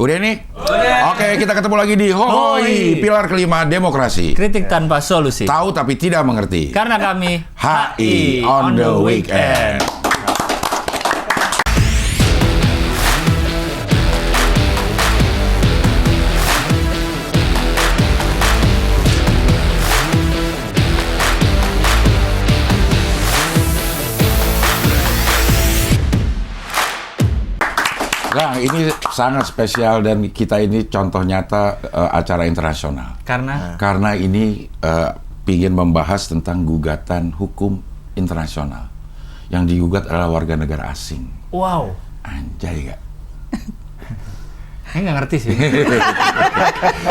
Udah nih? Udah. Oke, kita ketemu lagi di Hoi, pilar kelima demokrasi. Kritik tanpa solusi. Tahu tapi tidak mengerti. Karena kami HI on the weekend. Nah, ini sangat spesial dan kita ini contoh nyata acara internasional. Karena ini ingin membahas tentang gugatan hukum internasional. Yang digugat adalah warga negara asing. Wow. Anjay gak? Saya nggak ngerti sih.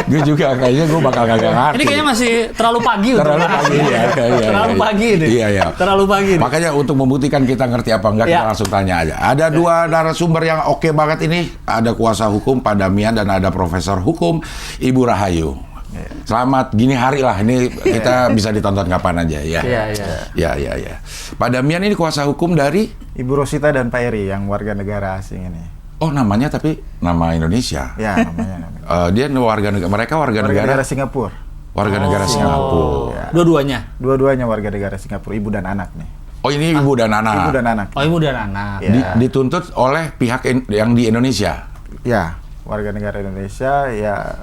Gue juga kayaknya gue bakal kagak ngerti. Ini kayaknya masih terlalu pagi. Terlalu pagi ya. Terlalu pagi nih. Iya. Terlalu pagi. Makanya untuk membuktikan kita ngerti apa enggak, kita langsung tanya aja. Ada dua narasumber yang oke banget ini. Ada kuasa hukum Pak Damian dan ada profesor hukum Ibu Rahayu. Selamat gini hari lah. Ini kita bisa ditonton kapan aja ya. Iya. Pak Damian ini kuasa hukum dari Ibu Rosita dan Pak Eri yang warga negara asing ini. Oh, namanya tapi nama Indonesia. Ya, namanya. Dia mereka warga negara Singapura. Warga negara Singapura. Ya. Dua-duanya warga negara Singapura, ibu dan anak nih. Oh, ini ibu dan anak. Ibu dan anak. Oh, ibu dan anak. Ya. Dituntut oleh pihak yang di Indonesia. Ya, warga negara Indonesia ya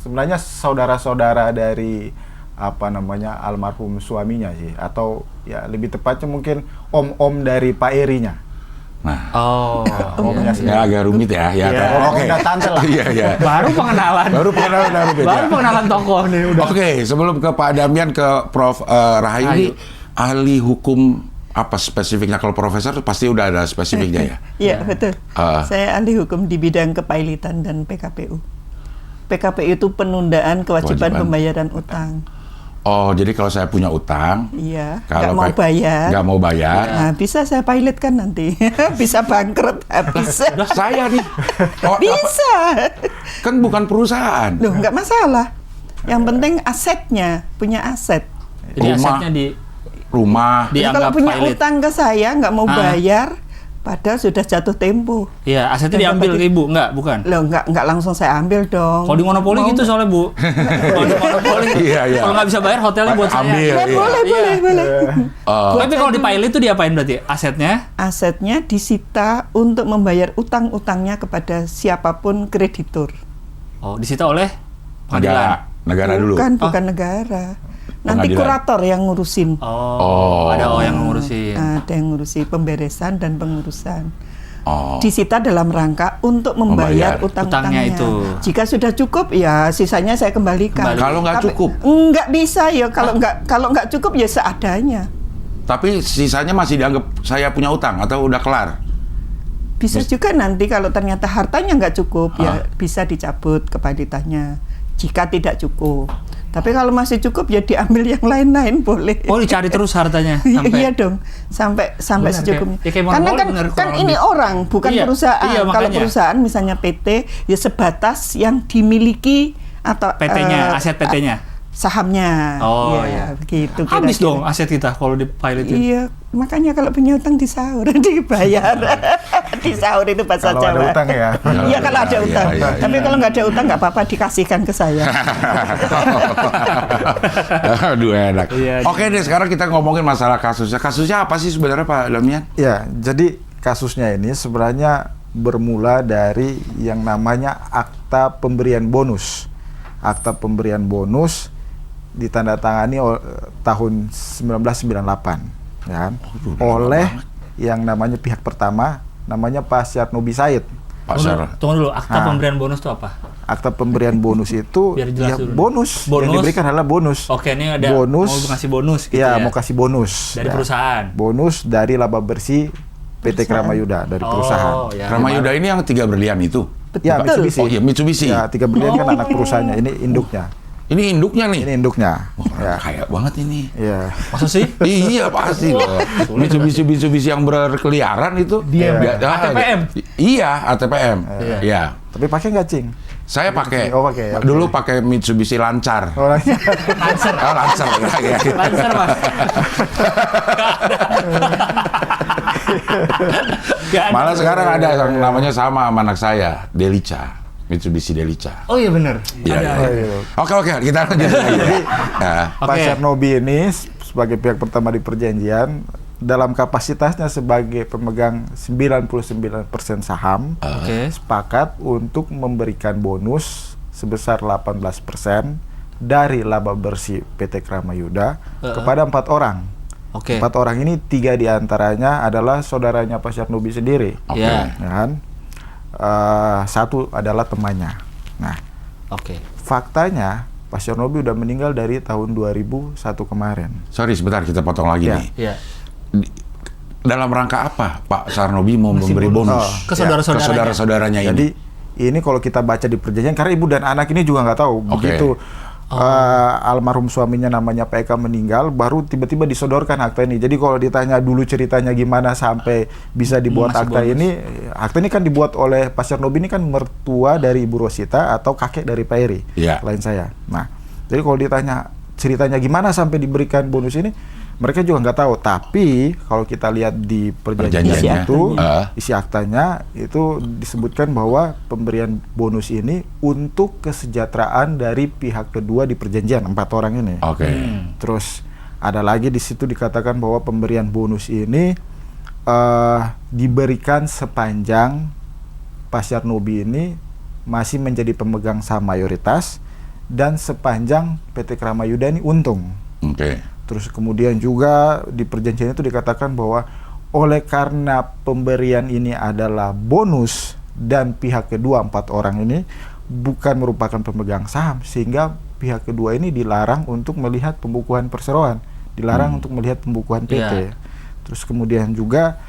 sebenarnya saudara-saudara dari almarhum suaminya sih, atau ya lebih tepatnya mungkin om-om dari Pak Erinya. Nah, omnya sih. Ya agak rumit ya. Oke. Tante lah. Iya. Baru pengenalan. Baru pengenalan tokoh nih udah. Oke, sebelum ke Pak Damian ke Prof Rahayu ini ahli hukum apa spesifiknya? Kalau profesor pasti udah ada spesifiknya ya. Iya, betul. Saya ahli hukum di bidang kepailitan dan PKPU. PKPU itu penundaan kewajiban pembayaran utang. Oh, jadi kalau saya punya utang, nggak mau bayar, nah, bisa saya pilotkan nanti, bisa bangkrut, bisa. Saya nih, bisa. Kan bukan perusahaan. Loh, nggak masalah. Yang penting asetnya, punya aset. Jadi asetnya di rumah. Kalau punya utang ke saya nggak mau bayar, padahal sudah jatuh tempo. Iya, asetnya diambil ke ibu, bukan? Loh, nggak langsung saya ambil dong. Kalau di monopoli gitu soalnya, Bu. Kalau di monopoli, kalau nggak bisa bayar hotelnya buat ambil, saya. Boleh. Tapi kalau di pilot itu diapain berarti? Asetnya? Asetnya disita untuk membayar utang-utangnya kepada siapapun kreditur. Oh, disita oleh pengadilan? Negara dulu? Bukan negara. Nanti kurator yang ngurusin. Ada yang ngurusin. Ada yang ngurusi pemberesan dan pengurusan. Disita dalam rangka untuk membayar utang-utangnya itu. Jika sudah cukup, ya sisanya saya kembalikan. Kalau nggak cukup? Nggak bisa ya. Kalau nggak cukup ya seadanya. Tapi sisanya masih dianggap saya punya utang atau udah kelar? Bisa juga nanti kalau ternyata hartanya nggak cukup, ya bisa dicabut kepalitannya. Jika tidak cukup. Tapi kalau masih cukup ya diambil yang lain-lain boleh. Oh, dicari terus hartanya sampai. Iya dong, sampai secukupnya. Karena kan ini orang, bukan perusahaan. Kalau perusahaan misalnya PT ya sebatas yang dimiliki atau PT-nya, aset PT-nya. Sahamnya. Begitu. Habis dong aset kita kalau di pilot itu. Iya, makanya kalau punya utang disaur, dibayar. Disaur itu bahasa Jawa. Kalau ada utang ya. Iya, kalau ada utang. Tapi kalau nggak ada utang nggak apa-apa, dikasihkan ke saya. Aduh, enak. Oke deh, sekarang kita ngomongin masalah kasusnya. Kasusnya apa sih sebenarnya, Pak Damian? Ya, jadi kasusnya ini sebenarnya bermula dari yang namanya akta pemberian bonus. Akta pemberian bonus ditandatangani tahun 1998 ya, oleh yang namanya pihak pertama namanya Pak Syarnobi Said. Tunggu dulu, akta pemberian bonus itu apa? Akta pemberian bonus itu ya bonus yang diberikan adalah bonus. Oke, ini ada bonus, mau kasih bonus gitu ya. Mau kasih bonus dari perusahaan. Bonus dari laba bersih PT Kramayuda dari perusahaan. Kramayuda ini yang 3 berlian itu. Ya, Mitsubishi. Oh iya, Mitsubishi. Ya, 3 berlian kan anak perusahaannya, ini induknya. Ini induknya nih? Ini induknya. Kaya banget ini. Iya. Masa sih? Iya, pasti loh. Mitsubishi yang berkeliaran itu. ATPM? Iya, ATPM. Iya. Tapi pakai nggak, Cing? Saya pakai. pakai. Dulu pakai Mitsubishi Lancar. Lancer. Lancer. Lancer, Mas. Nggak ada. Malah sekarang ada yang namanya sama anak saya, Delica. Mitsubishi Delica. Oh iya benar. Iya, Ada. iya. Oke, kita lanjut lagi. Ya. Pak Oke. Sarnobi ini sebagai pihak pertama di perjanjian dalam kapasitasnya sebagai pemegang 99% saham Oke. sepakat untuk memberikan bonus sebesar 18% dari laba bersih PT Kramayuda kepada 4 orang. Oke. 4 orang ini 3 diantaranya adalah saudaranya Pak Sarnobi sendiri. Oke. Ya. Ya kan? 1 adalah temannya. Nah, Oke. faktanya Pak Sarnobi udah meninggal dari tahun 2001 kemarin. Sorry sebentar kita potong lagi Ya. nih. Iya. Dalam rangka apa Pak Sarnobi mau Masih memberi bonus? Ke Ya, saudara-saudaranya. Ke saudara-saudaranya ini. Jadi ini kalau kita baca di perjanjian, karena ibu dan anak ini juga nggak tahu. Oke. Begitu almarhum suaminya namanya Pak Eka meninggal, baru tiba-tiba disodorkan akta ini. Jadi kalau ditanya dulu ceritanya gimana sampai bisa dibuat Masih akta bonus. ini, akta ini kan dibuat oleh Pak Sarnobi ini kan mertua dari Ibu Rosita atau kakek dari Pak Eri, Iya. lain saya. Nah, jadi kalau ditanya ceritanya gimana sampai diberikan bonus ini, mereka juga nggak tahu. Tapi kalau kita lihat di perjanjian Perjanjiannya. itu, Heeh. isi aktanya itu disebutkan bahwa pemberian bonus ini untuk kesejahteraan dari pihak kedua di perjanjian 4 orang ini. Oke. Terus ada lagi di situ dikatakan bahwa pemberian bonus ini diberikan sepanjang Pak Sarnobi ini masih menjadi pemegang saham mayoritas dan sepanjang PT Kramayuda ini untung. Oke. Terus kemudian juga di perjanjian itu dikatakan bahwa oleh karena pemberian ini adalah bonus dan pihak kedua 4 orang ini bukan merupakan pemegang saham, sehingga pihak kedua ini dilarang untuk melihat pembukuan perseroan, dilarang untuk melihat pembukuan PT. Iya. Terus kemudian juga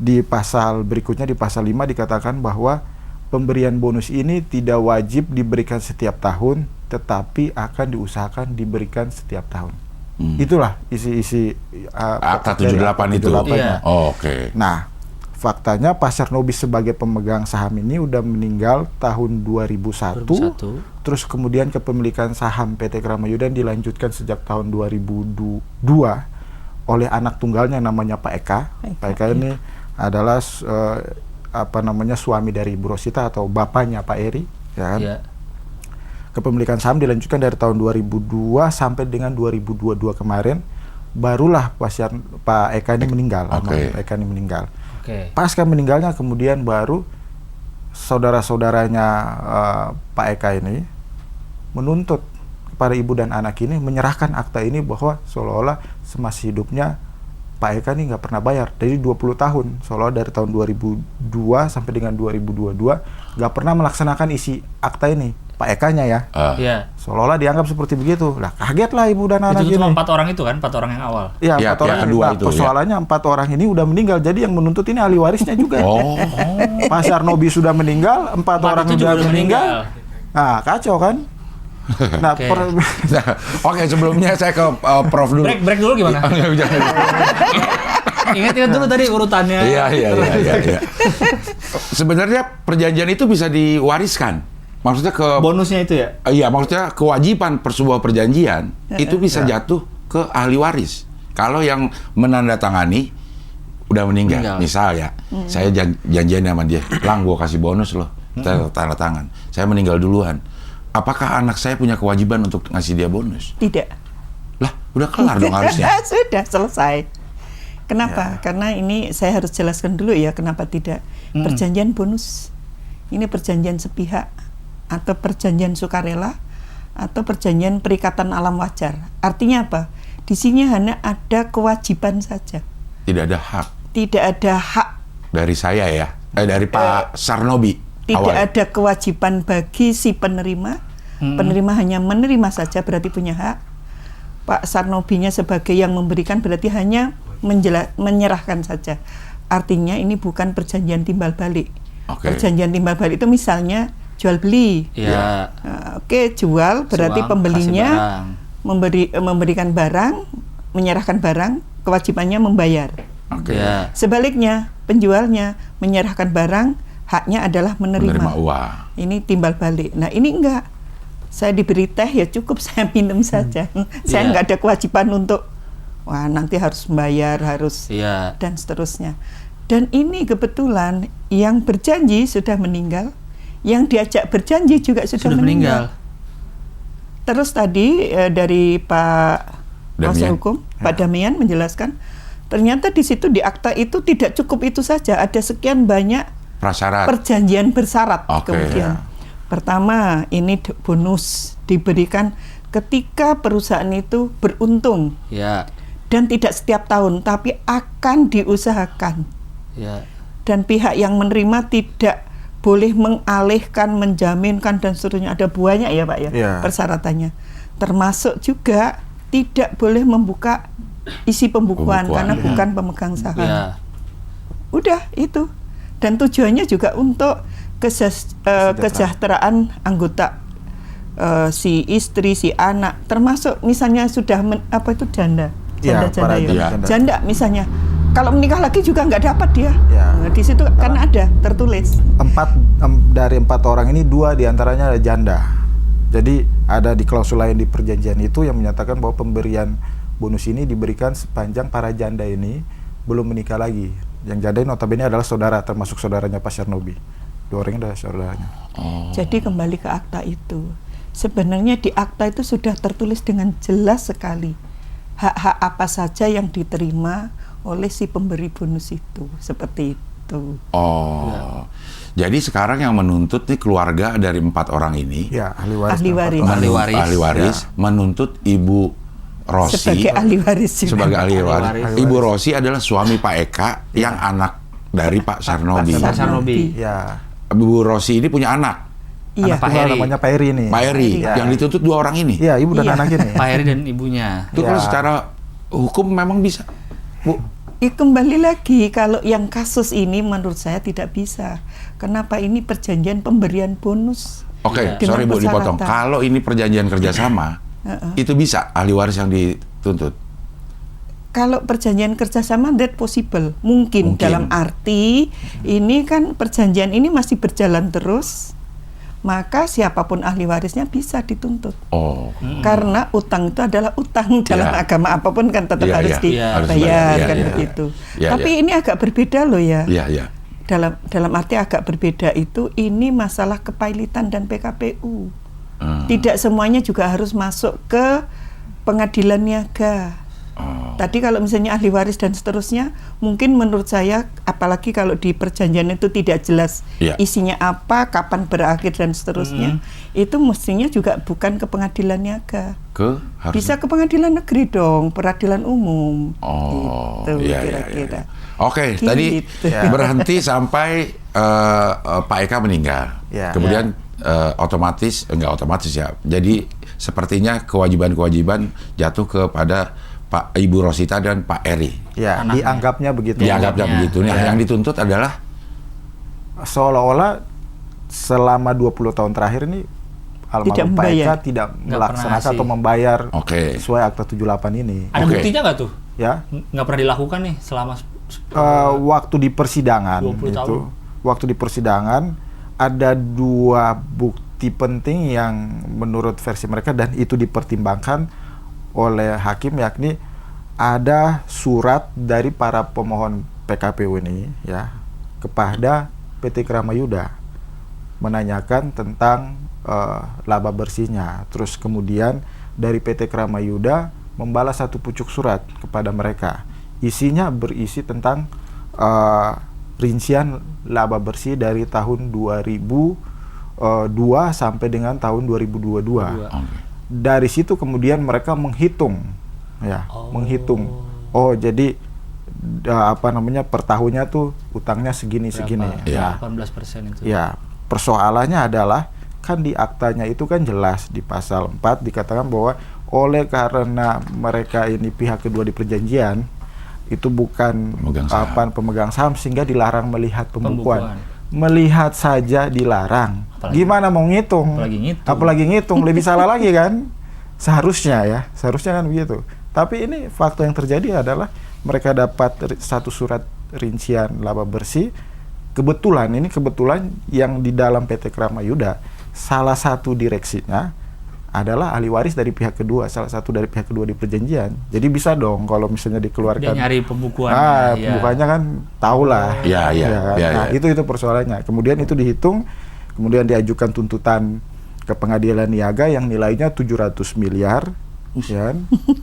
di pasal berikutnya, di pasal 5 dikatakan bahwa pemberian bonus ini tidak wajib diberikan setiap tahun, tetapi akan diusahakan diberikan setiap tahun. Itulah isi-isi Akta dari 78 itu. 78-nya. Iya. Oh, oke. Nah, faktanya Pak Sarnobi sebagai pemegang saham ini udah meninggal tahun 2001. 2001. Terus kemudian kepemilikan saham PT Kramayuda dilanjutkan sejak tahun 2002 oleh anak tunggalnya yang namanya Pak Eka. Pak Eka ini adalah suami dari Ibu Rosita atau bapaknya Pak Eri, ya kan? Iya. Kepemilikan saham dilanjutkan dari tahun 2002 sampai dengan 2022 kemarin, barulah Pak Eka ini meninggal. Oke. almarhum Pak Eka ini meninggal. Oke. Pasca meninggalnya kemudian baru saudara-saudaranya Pak Eka ini menuntut kepada ibu dan anak ini menyerahkan akta ini bahwa seolah-olah semasa hidupnya Pak Eka ini nggak pernah bayar. Jadi 20 tahun, seolah dari tahun 2002 sampai dengan 2022 nggak pernah melaksanakan isi akta ini. Pak Ekanya ya, Iya. seolah-olah dianggap seperti begitu. Lah kagetlah ibu dan anak Itu ini. cuma 4 orang itu kan, 4 orang yang awal. Iya, Ya, 4 orang yang kedua Nah, itu, persoalannya 4 orang ini udah meninggal. Jadi yang menuntut ini ahli warisnya juga. Oh. Pak Sarnobi sudah meninggal, 4 orang itu sudah juga meninggal. Nah, kacau kan? Nah, Oke. Nah, oke, sebelumnya saya ke Prof dulu. Break dulu gimana? Ingat dulu tadi urutannya. Iya. Sebenarnya perjanjian itu bisa diwariskan. Maksudnya Bonusnya itu ya? Iya, maksudnya kewajiban sebuah perjanjian itu bisa jatuh ke ahli waris. Kalau yang menandatangani udah meninggal. Misal ya, saya janjian sama dia, Lang, gua kasih bonus loh, kita tanda tangan. Saya meninggal duluan. Apakah anak saya punya kewajiban untuk ngasih dia bonus? Tidak. Lah, udah kelar dong harusnya. Sudah selesai. Kenapa? Karena ini saya harus jelaskan dulu ya kenapa tidak. Perjanjian bonus. Ini perjanjian sepihak atau perjanjian sukarela atau perjanjian perikatan alam wajar. Artinya apa? Di sini hanya ada kewajiban saja. Tidak ada hak Tidak ada hak, dari saya ya, dari Pak Sarnobi. tidak awal. ada kewajiban bagi si penerima. Penerima hanya menerima saja berarti punya hak. Pak Sarnobinya sebagai yang memberikan berarti hanya menyerahkan saja. Artinya ini bukan perjanjian timbal balik. Oke. Perjanjian timbal balik itu misalnya jual beli. Iya. Oke, jual berarti Uang, pembelinya kasih memberikan barang, menyerahkan barang, kewajibannya membayar. Oke. Iya. Sebaliknya, penjualnya menyerahkan barang, haknya adalah menerima. Uang. Ini timbal balik. Nah, ini enggak. Saya diberi teh ya cukup saya minum saja. Saya Iya. enggak ada kewajiban untuk wah nanti harus membayar, harus Iya. dan seterusnya. Dan ini kebetulan yang berjanji sudah meninggal, yang diajak berjanji juga sudah meninggal. Terus tadi dari Pak Kuasa Hukum, Pak Damian menjelaskan, ternyata di situ di akta itu tidak cukup itu saja, ada sekian banyak prasyarat, perjanjian bersyarat. Kemudian pertama, ini bonus diberikan ketika perusahaan itu beruntung. Dan tidak setiap tahun, tapi akan diusahakan. Dan pihak yang menerima tidak boleh mengalihkan, menjaminkan, dan seterusnya. Ada banyak ya Pak ya, persyaratannya. Termasuk juga tidak boleh membuka isi pembukuan karena bukan pemegang saham. Udah itu. Dan tujuannya juga untuk kesejahteraan anggota, si istri, si anak, termasuk misalnya sudah janda misalnya. Kalau menikah lagi juga nggak dapat dia. Nah, di situ kan ada tertulis. Dari 4 orang ini 2 diantaranya ada janda. Jadi ada di klausul lain di perjanjian itu yang menyatakan bahwa pemberian bonus ini diberikan sepanjang para janda ini belum menikah lagi. Yang janda ini notabene adalah saudara, termasuk saudaranya Pak Syarnobi. 2 orang ini adalah saudaranya. Jadi kembali ke akta itu. Sebenarnya di akta itu sudah tertulis dengan jelas sekali hak-hak apa saja yang diterima oleh si pemberi bonus itu, seperti itu. Jadi sekarang yang menuntut nih keluarga dari 4 orang ini, ahli waris, menuntut Ibu Rosi sebagai ahli waris. Ibu Rosi adalah suami Pak Eka yang anak dari Pak Syarnobi. Ibu Rosi ini punya anak. Pak Heri. Namanya Pak Heri ini. Pak Heri, yang dituntut 2 orang ini. Iya, ibu dan anak ini. Pak Heri dan ibunya. Itu kalau secara hukum memang bisa, Bu? Kembali lagi, kalau yang kasus ini menurut saya tidak bisa. Kenapa? Ini perjanjian pemberian bonus. Sorry Bu dipotong. Kalau ini perjanjian kerjasama, itu bisa ahli waris yang dituntut? Kalau perjanjian kerjasama, that possible. Mungkin. Dalam arti, ini kan perjanjian ini masih berjalan terus, maka siapapun ahli warisnya bisa dituntut. Karena utang itu adalah utang dalam agama apapun kan tetap harus dibayar kan begitu. Tapi ini agak berbeda loh ya. Dalam arti agak berbeda itu, ini masalah kepailitan dan PKPU. Tidak semuanya juga harus masuk ke pengadilan niaga. Tadi kalau misalnya ahli waris dan seterusnya, mungkin menurut saya, apalagi kalau di perjanjian itu tidak jelas isinya apa, kapan berakhir dan seterusnya, itu mestinya juga bukan ke pengadilan niaga. Bisa ke pengadilan negeri dong, peradilan umum. Gitu, kira-kira. Tadi berhenti sampai Pak Eka meninggal. Kemudian enggak otomatis ya. Jadi sepertinya kewajiban-kewajiban jatuh kepada Pak Ibu Rosita dan Pak Eri. Dianggapnya begitu. Begitu. Yang dituntut adalah seolah-olah selama 20 tahun terakhir ini almarhum Pak Eka tidak melaksanakan atau membayar sesuai akta 78 ini. Ada buktinya nggak tuh? Nggak pernah dilakukan nih selama waktu di persidangan 20 itu. tahun. Waktu di persidangan ada 2 bukti penting yang menurut versi mereka dan itu dipertimbangkan oleh hakim, yakni ada surat dari para pemohon PKPU ini kepada PT Kramayuda menanyakan tentang laba bersihnya. Terus kemudian dari PT Kramayuda membalas 1 pucuk surat kepada mereka. Isinya berisi tentang rincian laba bersih dari tahun 2002 sampai dengan tahun 2022. Dari situ kemudian mereka menghitung, jadi per tahunnya tuh utangnya segini. 18% itu. Persoalannya adalah kan di aktanya itu kan jelas di pasal 4 dikatakan bahwa oleh karena mereka ini pihak kedua di perjanjian itu bukan pemegang saham sehingga dilarang melihat pembukuan. Melihat saja dilarang. Gimana mau ngitung? Apalagi ngitung lebih salah lagi kan? Seharusnya kan begitu. Tapi ini fakta yang terjadi adalah mereka dapat 1 surat rincian laba bersih. Kebetulan yang di dalam PT Kramayuda salah satu direksinya adalah ahli waris dari pihak kedua, salah satu dari pihak kedua di perjanjian. Jadi bisa dong kalau misalnya dikeluarkan. Dia nyari pembukuan. Pembukuannya kan tahulah. Iya. Nah, itu persoalannya. Kemudian itu dihitung, kemudian diajukan tuntutan ke pengadilan niaga yang nilainya 700 miliar. Ya,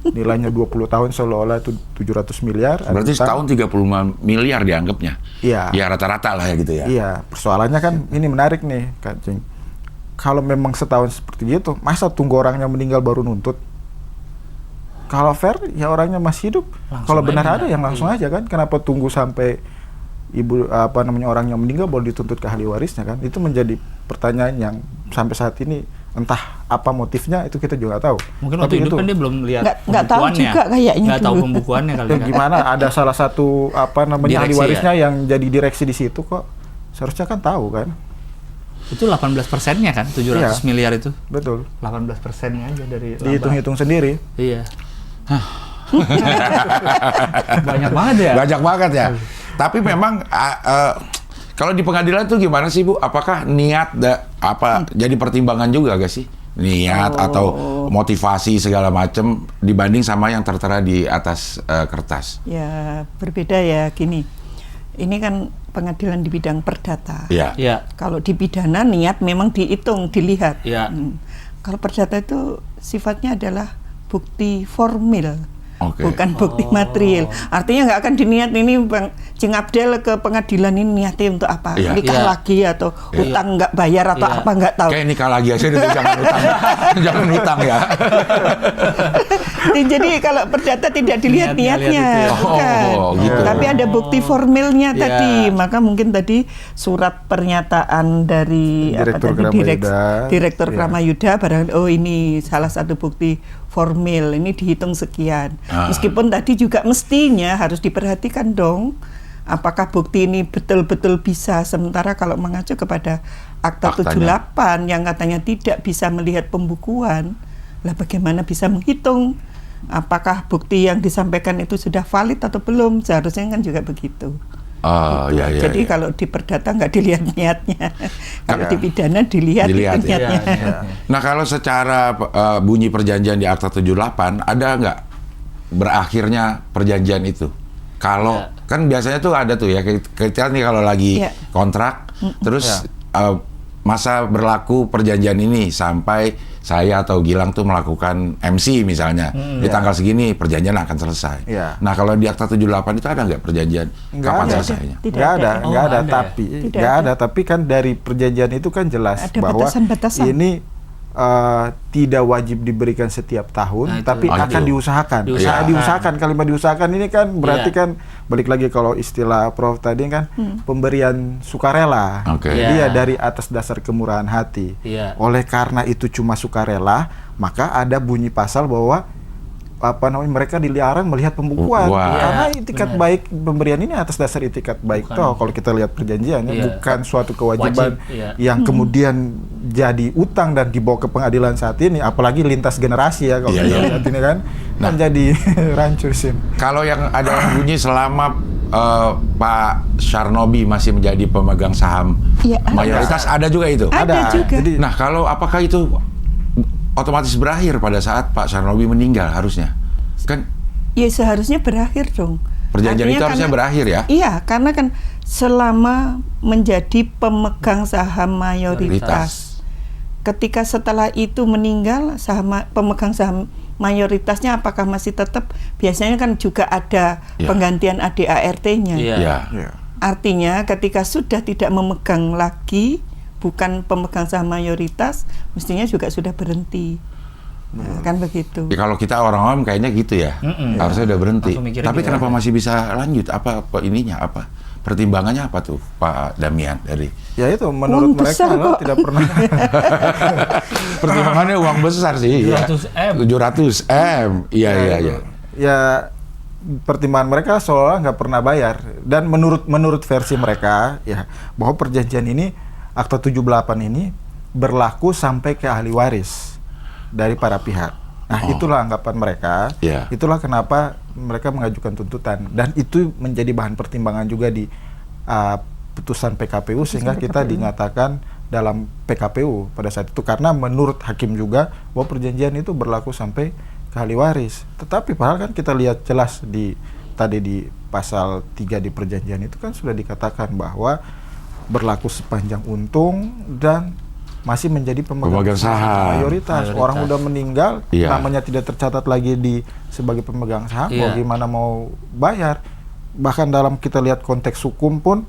nilainya 20 tahun seolah-olah itu 700 miliar. Berarti setahun 35 miliar dianggapnya. Iya. Ya rata-rata lah ya gitu ya. Iya, persoalannya kan ini menarik nih, Kancing. Kalau memang setahun seperti itu, masa tunggu orangnya meninggal baru nuntut? Kalau fair, ya orangnya masih hidup. Kalau benar ada yang langsung aja kan. Kenapa tunggu sampai orang yang meninggal baru dituntut ke ahli warisnya kan? Itu menjadi pertanyaan yang sampai saat ini entah apa motifnya itu kita juga nggak tahu. Mungkin waktu hidup kan dia belum lihat nggak tahu juga kayaknya. Nggak tahu pembukuannya kali kan. Gimana ada salah satu ahli Direksi warisnya yang jadi direksi di situ kok. Seharusnya kan tahu kan. Itu 18%-nya kan, 700 miliar itu. Betul. 18%-nya aja dari laba. Dihitung-hitung sendiri. Iya. Banyak banget ya. Banyak banget ya. Tapi memang kalau di pengadilan tuh gimana sih Bu? Apakah niat jadi pertimbangan juga gak sih? Niat atau motivasi segala macam dibanding sama yang tertera di atas kertas? Ya berbeda ya gini. Ini kan pengadilan di bidang perdata. Iya. Kalau di pidana niat memang dihitung, dilihat. Iya. Kalau perdata itu sifatnya adalah bukti formil. Bukan bukti material. Artinya nggak akan diniat ini Bang Cing Abdel ke pengadilan ini niatnya untuk apa? Nikah lagi atau utang nggak bayar atau apa nggak tahu. Kayak nikah lagi aja itu jangan utang. Jangan utang ya. Jadi kalau perdata tidak dilihat niatnya, bukan. Gitu. Tapi ada bukti formilnya tadi. Maka mungkin tadi surat pernyataan dari Direktur Kramayuda barang ini salah satu bukti formil, ini dihitung sekian. Meskipun tadi juga mestinya harus diperhatikan dong, apakah bukti ini betul-betul bisa, sementara kalau mengacu kepada Akta 78 yang katanya tidak bisa melihat pembukuan, lah bagaimana bisa menghitung apakah bukti yang disampaikan itu sudah valid atau belum, seharusnya kan juga begitu. Jadi kalau di perdata nggak dilihat niatnya, kalau di pidana dilihat niatnya. Nah kalau secara bunyi perjanjian di Akta 78 ada nggak berakhirnya perjanjian itu? Kalau kan biasanya tuh ada tuh ya kita nih kalau lagi kontrak terus masa berlaku perjanjian ini sampai saya atau Gilang tuh melakukan MC misalnya di tanggal segini perjanjian akan selesai. Nah kalau di Akta 78 itu ada nggak perjanjian kapan selesainya? Nggak ada. Tapi kan dari perjanjian itu kan jelas ada bahwa batasan-batasan. Ini tidak wajib diberikan setiap tahun, tapi akan diusahakan. Diusahakan. Kalimat diusahakan ini kan berarti kan balik lagi kalau istilah Prof tadi kan pemberian sukarela. Dia dari atas dasar kemurahan hati. Oleh karena itu cuma sukarela, maka ada bunyi pasal bahwa mereka dilarang melihat pembukuan karena itikat baik pemberian ini atas dasar itikat baik toh kalau kita lihat perjanjiannya bukan suatu kewajiban yang kemudian jadi utang dan dibawa ke pengadilan saat ini, apalagi lintas generasi ya kalau kita lihat ini kan jadi rancu sih. Kalau yang ada bunyi selama Pak Syarnobi masih menjadi pemegang saham mayoritas ada juga itu? Ada juga. Jadi, nah kalau apakah itu otomatis berakhir pada saat Pak Syarnobi meninggal harusnya? Kan? Ya seharusnya berakhir dong. Perjanjian itu harusnya berakhir ya? Iya, karena kan selama menjadi pemegang saham mayoritas. Ketika setelah itu meninggal, pemegang saham mayoritasnya apakah masih tetap? Biasanya kan juga ada penggantian ADART-nya. Artinya ketika sudah tidak memegang lagi, bukan pemegang saham mayoritas, mestinya juga sudah berhenti. Nah, kan begitu. Ya, kalau kita orang awam kayaknya gitu ya, harusnya udah berhenti. Tapi kenapa masih bisa lanjut? Apa pertimbangannya apa tuh Pak Damian dari? Ya itu menurut mereka tidak pernah. Pertimbangannya uang besar sih. 700 M. Iya. Ya pertimbangan mereka seolah nggak pernah bayar, dan menurut versi mereka ya bahwa perjanjian ini Akta 78 ini berlaku sampai ke ahli waris dari para pihak. Nah, itulah anggapan mereka. Itulah kenapa mereka mengajukan tuntutan, dan itu menjadi bahan pertimbangan juga di putusan PKPU sehingga kita dinyatakan dalam PKPU pada saat itu, karena menurut hakim juga bahwa perjanjian itu berlaku sampai ke ahli waris. Tetapi padahal kan kita lihat jelas tadi di pasal 3 di perjanjian itu kan sudah dikatakan bahwa berlaku sepanjang untung dan masih menjadi pemegang saham mayoritas. Orang udah meninggal, Iya. namanya tidak tercatat lagi sebagai pemegang saham, Iya. mau gimana mau bayar. Bahkan dalam kita lihat konteks hukum pun,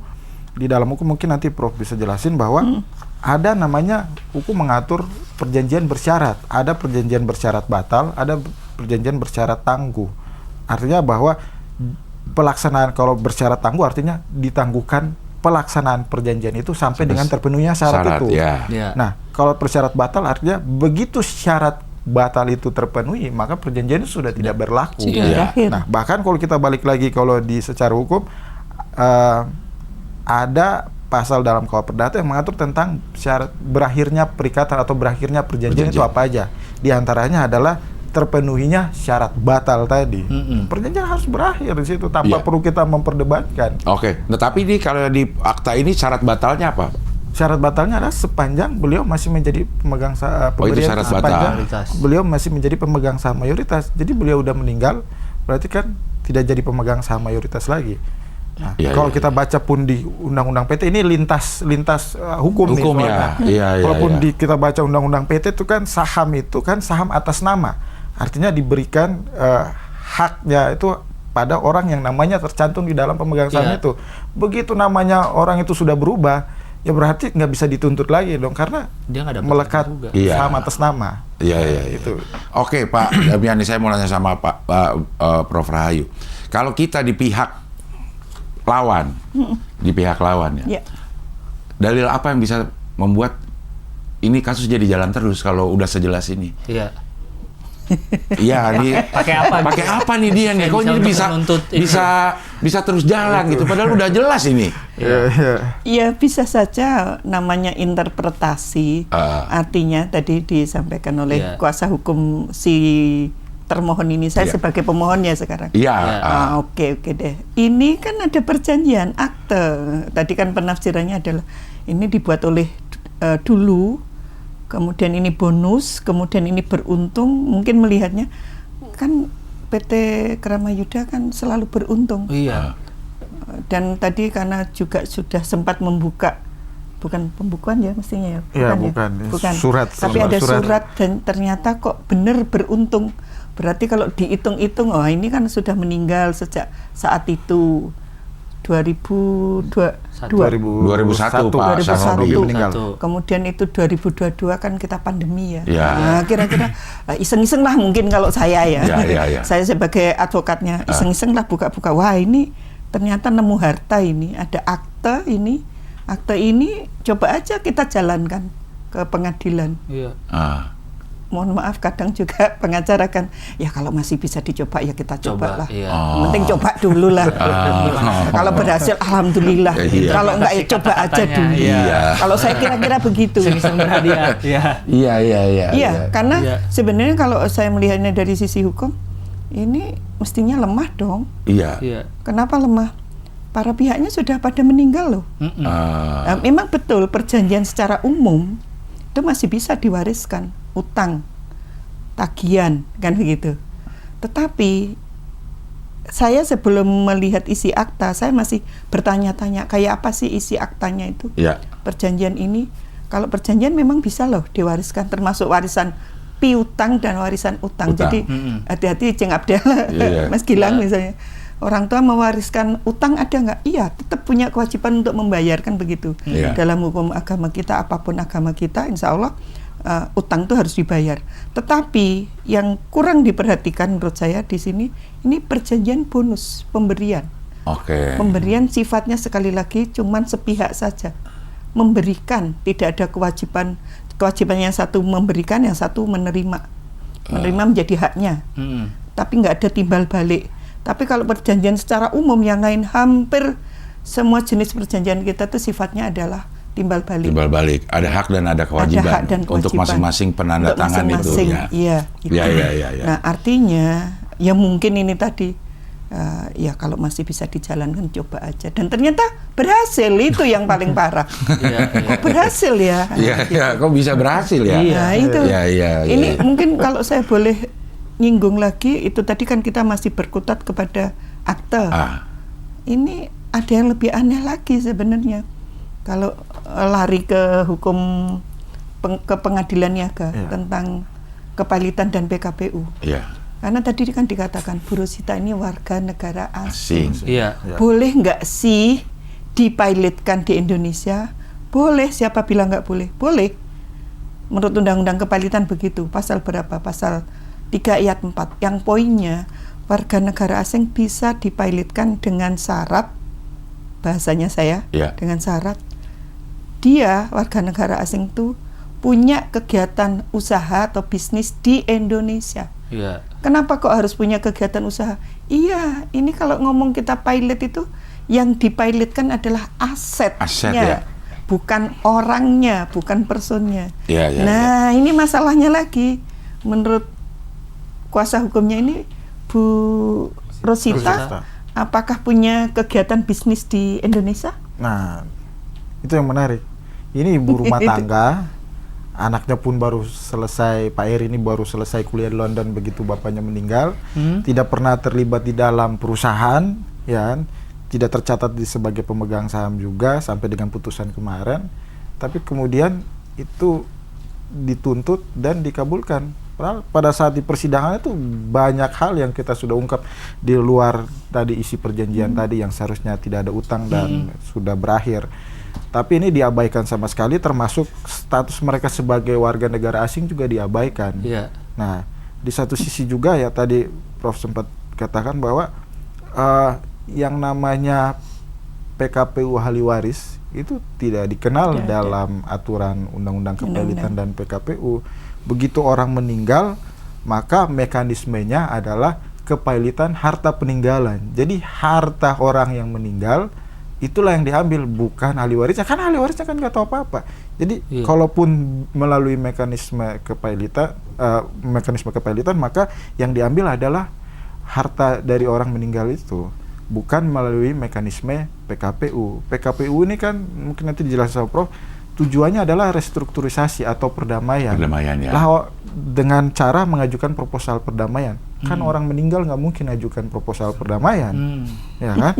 di dalam hukum mungkin nanti Prof bisa jelasin bahwa ada namanya hukum mengatur perjanjian bersyarat. Ada perjanjian bersyarat batal, ada perjanjian bersyarat tangguh. Artinya bahwa pelaksanaan, kalau bersyarat tangguh artinya ditangguhkan pelaksanaan perjanjian itu sampai dengan terpenuhnya syarat itu. Ya. Ya. Nah, kalau persyarat batal artinya begitu syarat batal itu terpenuhi, maka perjanjian itu sudah tidak berlaku. Sudah Iya. berakhir. Nah, bahkan kalau kita balik lagi kalau di secara hukum, ada pasal dalam KUHP Perdata yang mengatur tentang syarat berakhirnya perikatan atau berakhirnya perjanjian itu apa aja. Di antaranya adalah terpenuhinya syarat batal tadi. Perjanjian harus berakhir di situ tanpa Iya. perlu kita memperdebatkan. Oke. Nah, tapi ini kalau di akta ini syarat batalnya apa? Syarat batalnya adalah sepanjang beliau masih menjadi pemegang saham Oh, itu syarat batal. beliau masih menjadi pemegang saham mayoritas. Jadi beliau udah meninggal, berarti kan tidak jadi pemegang saham mayoritas lagi. Nah, Iya, kalau iya, kita baca pun di Undang-Undang PT ini lintas hukum nih. Hukum ya. soalnya. Iya, iya, Walaupun iya. kita baca Undang-Undang PT itu kan saham atas nama. Artinya diberikan haknya itu pada orang yang namanya tercantum di dalam pemegang saham Iya. itu. Begitu namanya orang itu sudah berubah, ya berarti nggak bisa dituntut lagi dong, karena Dia nggak dapat melekat juga. Iya. saham atas nama. Iya, iya, iya. Itu. Oke, Pak Damiani, saya mau nanya sama Prof Rahayu. Kalau kita di pihak lawan, ya. Ya. Dalil apa yang bisa membuat ini kasus jadi jalan terus kalau udah sejelas ini? Iya. Iya, Pakai apa? Pakai apa nih dia nih? Saya Kok bisa ini untuk bisa menuntut ini. bisa terus jalan gitu? Padahal udah jelas ini. Ya bisa saja namanya interpretasi. Artinya tadi disampaikan oleh Iya. kuasa hukum si termohon ini. Saya Iya. sebagai pemohon ya sekarang. Iya. Oke deh. Ini kan ada perjanjian akte. Tadi kan penafsirannya adalah ini dibuat oleh dulu, kemudian ini bonus, kemudian ini beruntung. Mungkin melihatnya kan PT Kramayuda kan selalu beruntung. Iya. Dan tadi karena juga sudah sempat membuka, bukan pembukuan ya mestinya ya? Iya, Bukan. Surat. Tapi ada surat dan ternyata kok benar beruntung. Berarti kalau dihitung-hitung, oh ini kan sudah meninggal sejak saat itu 2001 Pak 2001. Sanobi meninggal. Kemudian itu 2022 kan kita pandemi ya. Ya. Nah, kira-kira iseng-iseng lah mungkin kalau saya ya. Ya. Saya sebagai advokatnya iseng-iseng lah buka-buka. Wah ini ternyata nemu harta ini. Ada akte ini. Akte ini coba aja kita jalankan ke pengadilan. Iya. Mohon maaf kadang juga pengacara kan ya kalau masih bisa dicoba ya kita coba lah. Iya. Penting coba dulu lah. Kalau berhasil alhamdulillah. Iya. Kalau enggak ya coba aja Kata-katanya, dulu. iya. Kalau saya kira-kira begitu. Iseng berhadiah. Iya. Iya. Karena Iya. sebenarnya kalau saya melihatnya dari sisi hukum ini mestinya lemah dong. Iya. Iya. Kenapa lemah? Para pihaknya sudah pada meninggal loh. Memang betul perjanjian secara umum itu masih bisa diwariskan, utang, tagihan, kan begitu. Tetapi saya sebelum melihat isi akta, saya masih bertanya-tanya kayak apa sih isi aktanya itu. Iya. Perjanjian ini, kalau perjanjian memang bisa loh diwariskan, termasuk warisan piutang dan warisan utang. Utang. Jadi hati-hati Ceng Abdel, Iya. Mas Gilang misalnya. Orang tua mewariskan utang ada nggak? Iya, tetap punya kewajiban untuk membayarkan begitu. Iya. Dalam hukum agama kita, apapun agama kita, insya Allah utang itu harus dibayar. Tetapi yang kurang diperhatikan menurut saya di sini, ini perjanjian bonus pemberian. Oke. Pemberian sifatnya sekali lagi cuman sepihak saja. Memberikan, tidak ada kewajiban yang satu memberikan, yang satu menerima. Menerima menjadi haknya. Tapi nggak ada timbal balik. Tapi kalau perjanjian secara umum yang lain hampir semua jenis perjanjian kita itu sifatnya adalah timbal balik. Timbal balik. Ada hak dan ada kewajiban, Ada hak dan untuk kewajiban. masing-masing penanda Untuk tangan masing-masing, itu. Ya. Iya. Gitu. Iya. Nah artinya ya mungkin ini tadi Ya kalau masih bisa dijalankan coba aja. Dan ternyata berhasil, itu yang paling parah. Kok berhasil ya? Iya, kok bisa berhasil ya? Nah itu. Iya. Ini mungkin kalau saya boleh nyinggung lagi, itu tadi kan kita masih berkutat kepada akte. Ini ada yang lebih aneh lagi sebenarnya. Kalau lari ke hukum ke pengadilan niaga tentang kepailitan dan PKPU. Iya. Karena tadi kan dikatakan Bu Rosita ini warga negara asing. Iya. Boleh nggak sih dipilotkan di Indonesia? Boleh. Siapa bilang nggak boleh? Boleh. Menurut Undang-Undang Kepailitan begitu. Pasal berapa? Pasal 3 ayat 4. Yang poinnya warga negara asing bisa dipilotkan dengan syarat, bahasanya saya, dengan syarat dia warga negara asing itu punya kegiatan usaha atau bisnis di Indonesia. Iya. Kenapa kok harus punya kegiatan usaha? Iya, ini kalau ngomong kita pilot itu yang dipilotkan adalah asetnya, bukan orangnya, bukan personnya. Nah, ini masalahnya lagi. Menurut kuasa hukumnya ini, Bu Rosita, apakah punya kegiatan bisnis di Indonesia? Nah, itu yang menarik. Ini ibu rumah tangga. Anaknya pun baru selesai, Pak Eri ini baru selesai kuliah di London begitu bapaknya meninggal. Tidak pernah terlibat di dalam perusahaan, ya, tidak tercatat sebagai pemegang saham juga sampai dengan putusan kemarin. Tapi kemudian itu dituntut dan dikabulkan. Padahal pada saat di persidangan itu banyak hal yang kita sudah ungkap di luar tadi isi perjanjian tadi yang seharusnya tidak ada utang dan sudah berakhir. Tapi ini diabaikan sama sekali, termasuk status mereka sebagai warga negara asing juga diabaikan. Nah, di satu sisi juga ya tadi Prof sempat katakan bahwa yang namanya PKPU ahli waris itu tidak dikenal dalam aturan Undang-Undang Kepailitan dan PKPU. Begitu orang meninggal, maka mekanismenya adalah kepailitan harta peninggalan. Jadi harta orang yang meninggal itulah yang diambil, bukan ahli warisnya. Kan ahli warisnya kan nggak tahu apa-apa. Jadi kalaupun melalui mekanisme kepailitan, maka yang diambil adalah harta dari orang meninggal itu, bukan melalui mekanisme PKPU. PKPU ini kan mungkin nanti dijelaskan sama Prof, tujuannya adalah restrukturisasi atau perdamaian. Lah, dengan cara mengajukan proposal perdamaian. Kan orang meninggal nggak mungkin ajukan proposal perdamaian, ya kan?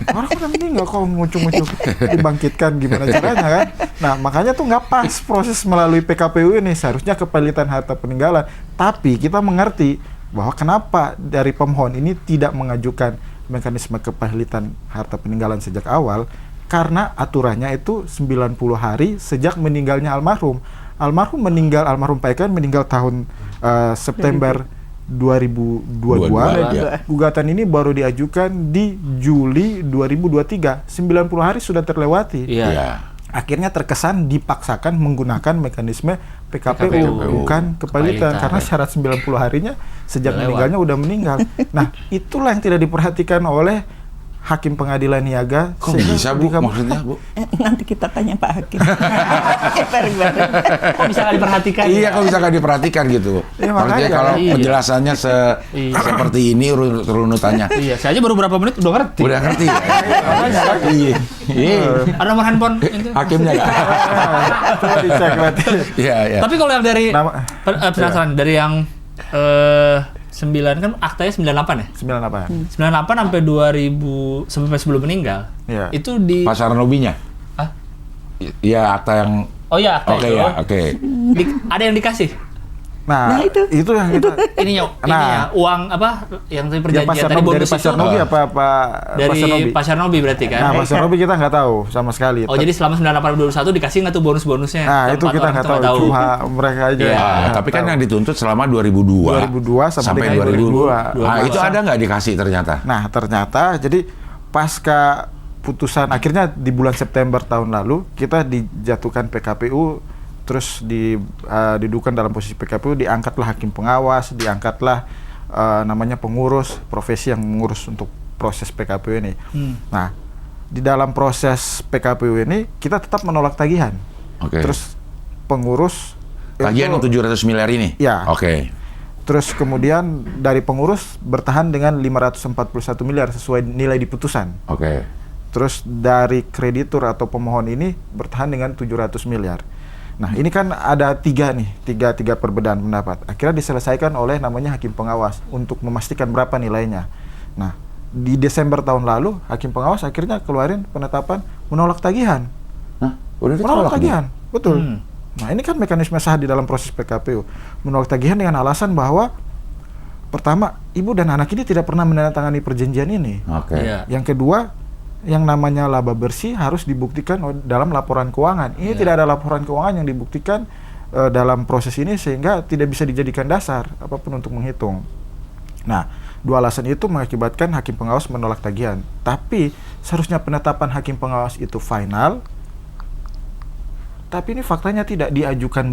Orang udah meninggal kok ngucung-ngucung dibangkitkan, gimana caranya kan? Nah, makanya tuh nggak pas proses melalui PKPU ini, seharusnya kepailitan harta peninggalan. Tapi kita mengerti bahwa kenapa dari pemohon ini tidak mengajukan mekanisme kepailitan harta peninggalan sejak awal, karena aturannya itu 90 hari sejak meninggalnya almarhum. Almarhum Pak Eka meninggal tahun September 2022. Gugatan ini baru diajukan di Juli 2023. 90 hari sudah terlewati. Akhirnya terkesan dipaksakan menggunakan mekanisme PKPU. Bukan kepailitan, karena syarat 90 harinya sejak meninggalnya udah meninggal. Nah, itulah yang tidak diperhatikan oleh Hakim Pengadilan Niaga. Kok bisa, Bu? Maksudnya, Bu? Nanti kita tanya Pak Hakim. Kok bisa nggak diperhatikan? Iya, kok bisa nggak diperhatikan gitu. Maksudnya kalau penjelasannya seperti ini runutannya. Iya, saya aja baru berapa menit udah ngerti. Udah ngerti ya? Iya. Ada nomor handphone Hakimnya nggak? Coba dicek berarti. Iya. Tapi kalau yang dari penasaran dari yang 9 kan aktanya 98 ya? 98 sampai 2000 sampai sebelum meninggal. Itu di Pasar Nobinya? Iya, akta yang akta itu. Oke. Ada yang dikasih. Nah, itu yang kita ininya uang apa yang perjanjian tadi bonus dari Pasar Nobi apa dari Pasar Nobi berarti kan? Nah, Pasar Nobi kita nggak tahu sama sekali. Oh, jadi selama 98-2021 dikasih nggak tuh bonus-bonusnya? Nah, itu kita nggak tahu. Cuma mereka aja. Tapi kan yang dituntut selama 2002 sampai 2002. Nah, itu ada nggak dikasih ternyata? Nah, ternyata jadi pasca putusan akhirnya di bulan September tahun lalu kita dijatuhkan PKPU. Terus didudukan dalam posisi PKPU, diangkatlah hakim pengawas, diangkatlah namanya pengurus profesi yang mengurus untuk proses PKPU ini. Nah, di dalam proses PKPU ini kita tetap menolak tagihan. Terus pengurus tagihan 700 miliar ini? Ya. Terus kemudian dari pengurus bertahan dengan 541 miliar sesuai nilai di putusan. Oke. Terus dari kreditur atau pemohon ini bertahan dengan 700 miliar. Nah, ini kan ada tiga perbedaan pendapat. Akhirnya diselesaikan oleh namanya hakim pengawas untuk memastikan berapa nilainya. Nah, di Desember tahun lalu, hakim pengawas akhirnya keluarin penetapan menolak tagihan. Hah? Udah Menolak ditolak tagihan, betul. Nah, ini kan mekanisme sah di dalam proses PKPU. Menolak tagihan dengan alasan bahwa pertama, ibu dan anak ini tidak pernah menandatangani perjanjian ini. Oke. Iya. Yang kedua, yang namanya laba bersih harus dibuktikan dalam laporan keuangan. Ini tidak ada laporan keuangan yang dibuktikan dalam proses ini sehingga tidak bisa dijadikan dasar apapun untuk menghitung. Nah, dua alasan itu mengakibatkan hakim pengawas menolak tagihan. Tapi seharusnya penetapan hakim pengawas itu final. Tapi ini faktanya tidak diajukan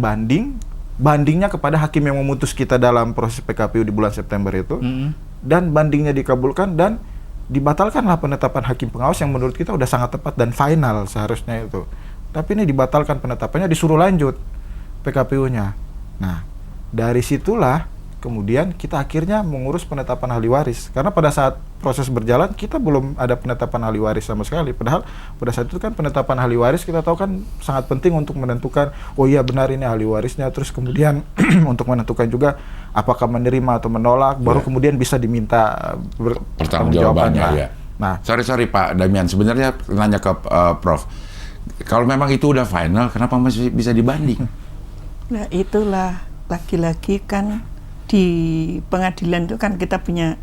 bandingnya kepada hakim yang memutus kita dalam proses PKPU di bulan September itu, dan bandingnya dikabulkan dan dibatalkanlah penetapan hakim pengawas yang menurut kita udah sangat tepat dan final seharusnya itu. Tapi ini dibatalkan penetapannya, disuruh lanjut PKPU-nya. Nah, dari situlah kemudian kita akhirnya mengurus penetapan ahli waris. Karena pada saat proses berjalan, kita belum ada penetapan ahli waris sama sekali. Padahal pada saat itu kan penetapan ahli waris kita tahu kan sangat penting untuk menentukan, oh iya benar ini ahli warisnya. Terus kemudian untuk menentukan juga apakah menerima atau menolak, baru kemudian bisa diminta pertanggungjawabannya. Ya. Nah, sorry Pak Damian, sebenarnya nanya ke Prof. Kalau memang itu udah final, kenapa masih bisa dibanding? Nah, itulah lagi-lagi kan di pengadilan itu kan kita punya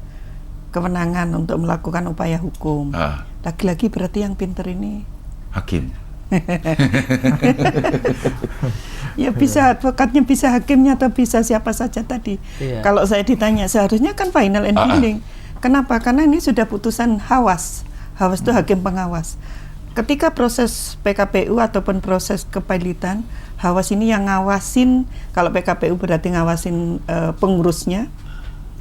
kewenangan untuk melakukan upaya hukum. Lagi-lagi berarti yang pinter ini hakim. Ya bisa advokatnya, bisa hakimnya, atau bisa siapa saja tadi. Iya. Kalau saya ditanya, seharusnya kan final and binding. Kenapa? Karena ini sudah putusan Hawas. Hawas itu hakim pengawas. Ketika proses PKPU ataupun proses kepailitan, Hawas ini yang ngawasin. Kalau PKPU berarti ngawasin pengurusnya.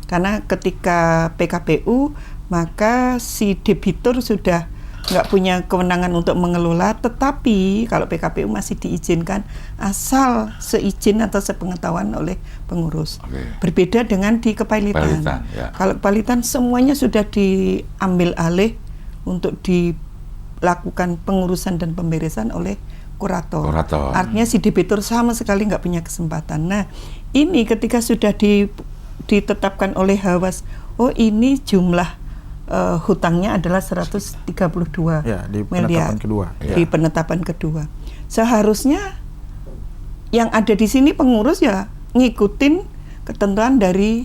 Karena ketika PKPU, maka si debitur sudah nggak punya kewenangan untuk mengelola, tetapi kalau PKPU masih diizinkan asal seizin atau sepengetahuan oleh pengurus. Berbeda dengan di kepailitan. Ya. Kalau kepailitan semuanya sudah diambil alih untuk dilakukan pengurusan dan pemberesan oleh kurator. Artinya si debitur sama sekali nggak punya kesempatan. Nah, ini ketika sudah ditetapkan oleh Hawas, oh ini jumlah hutangnya adalah 132 ya, di miliar penetapan kedua. Di penetapan kedua. Seharusnya yang ada di sini pengurus ya ngikutin ketentuan dari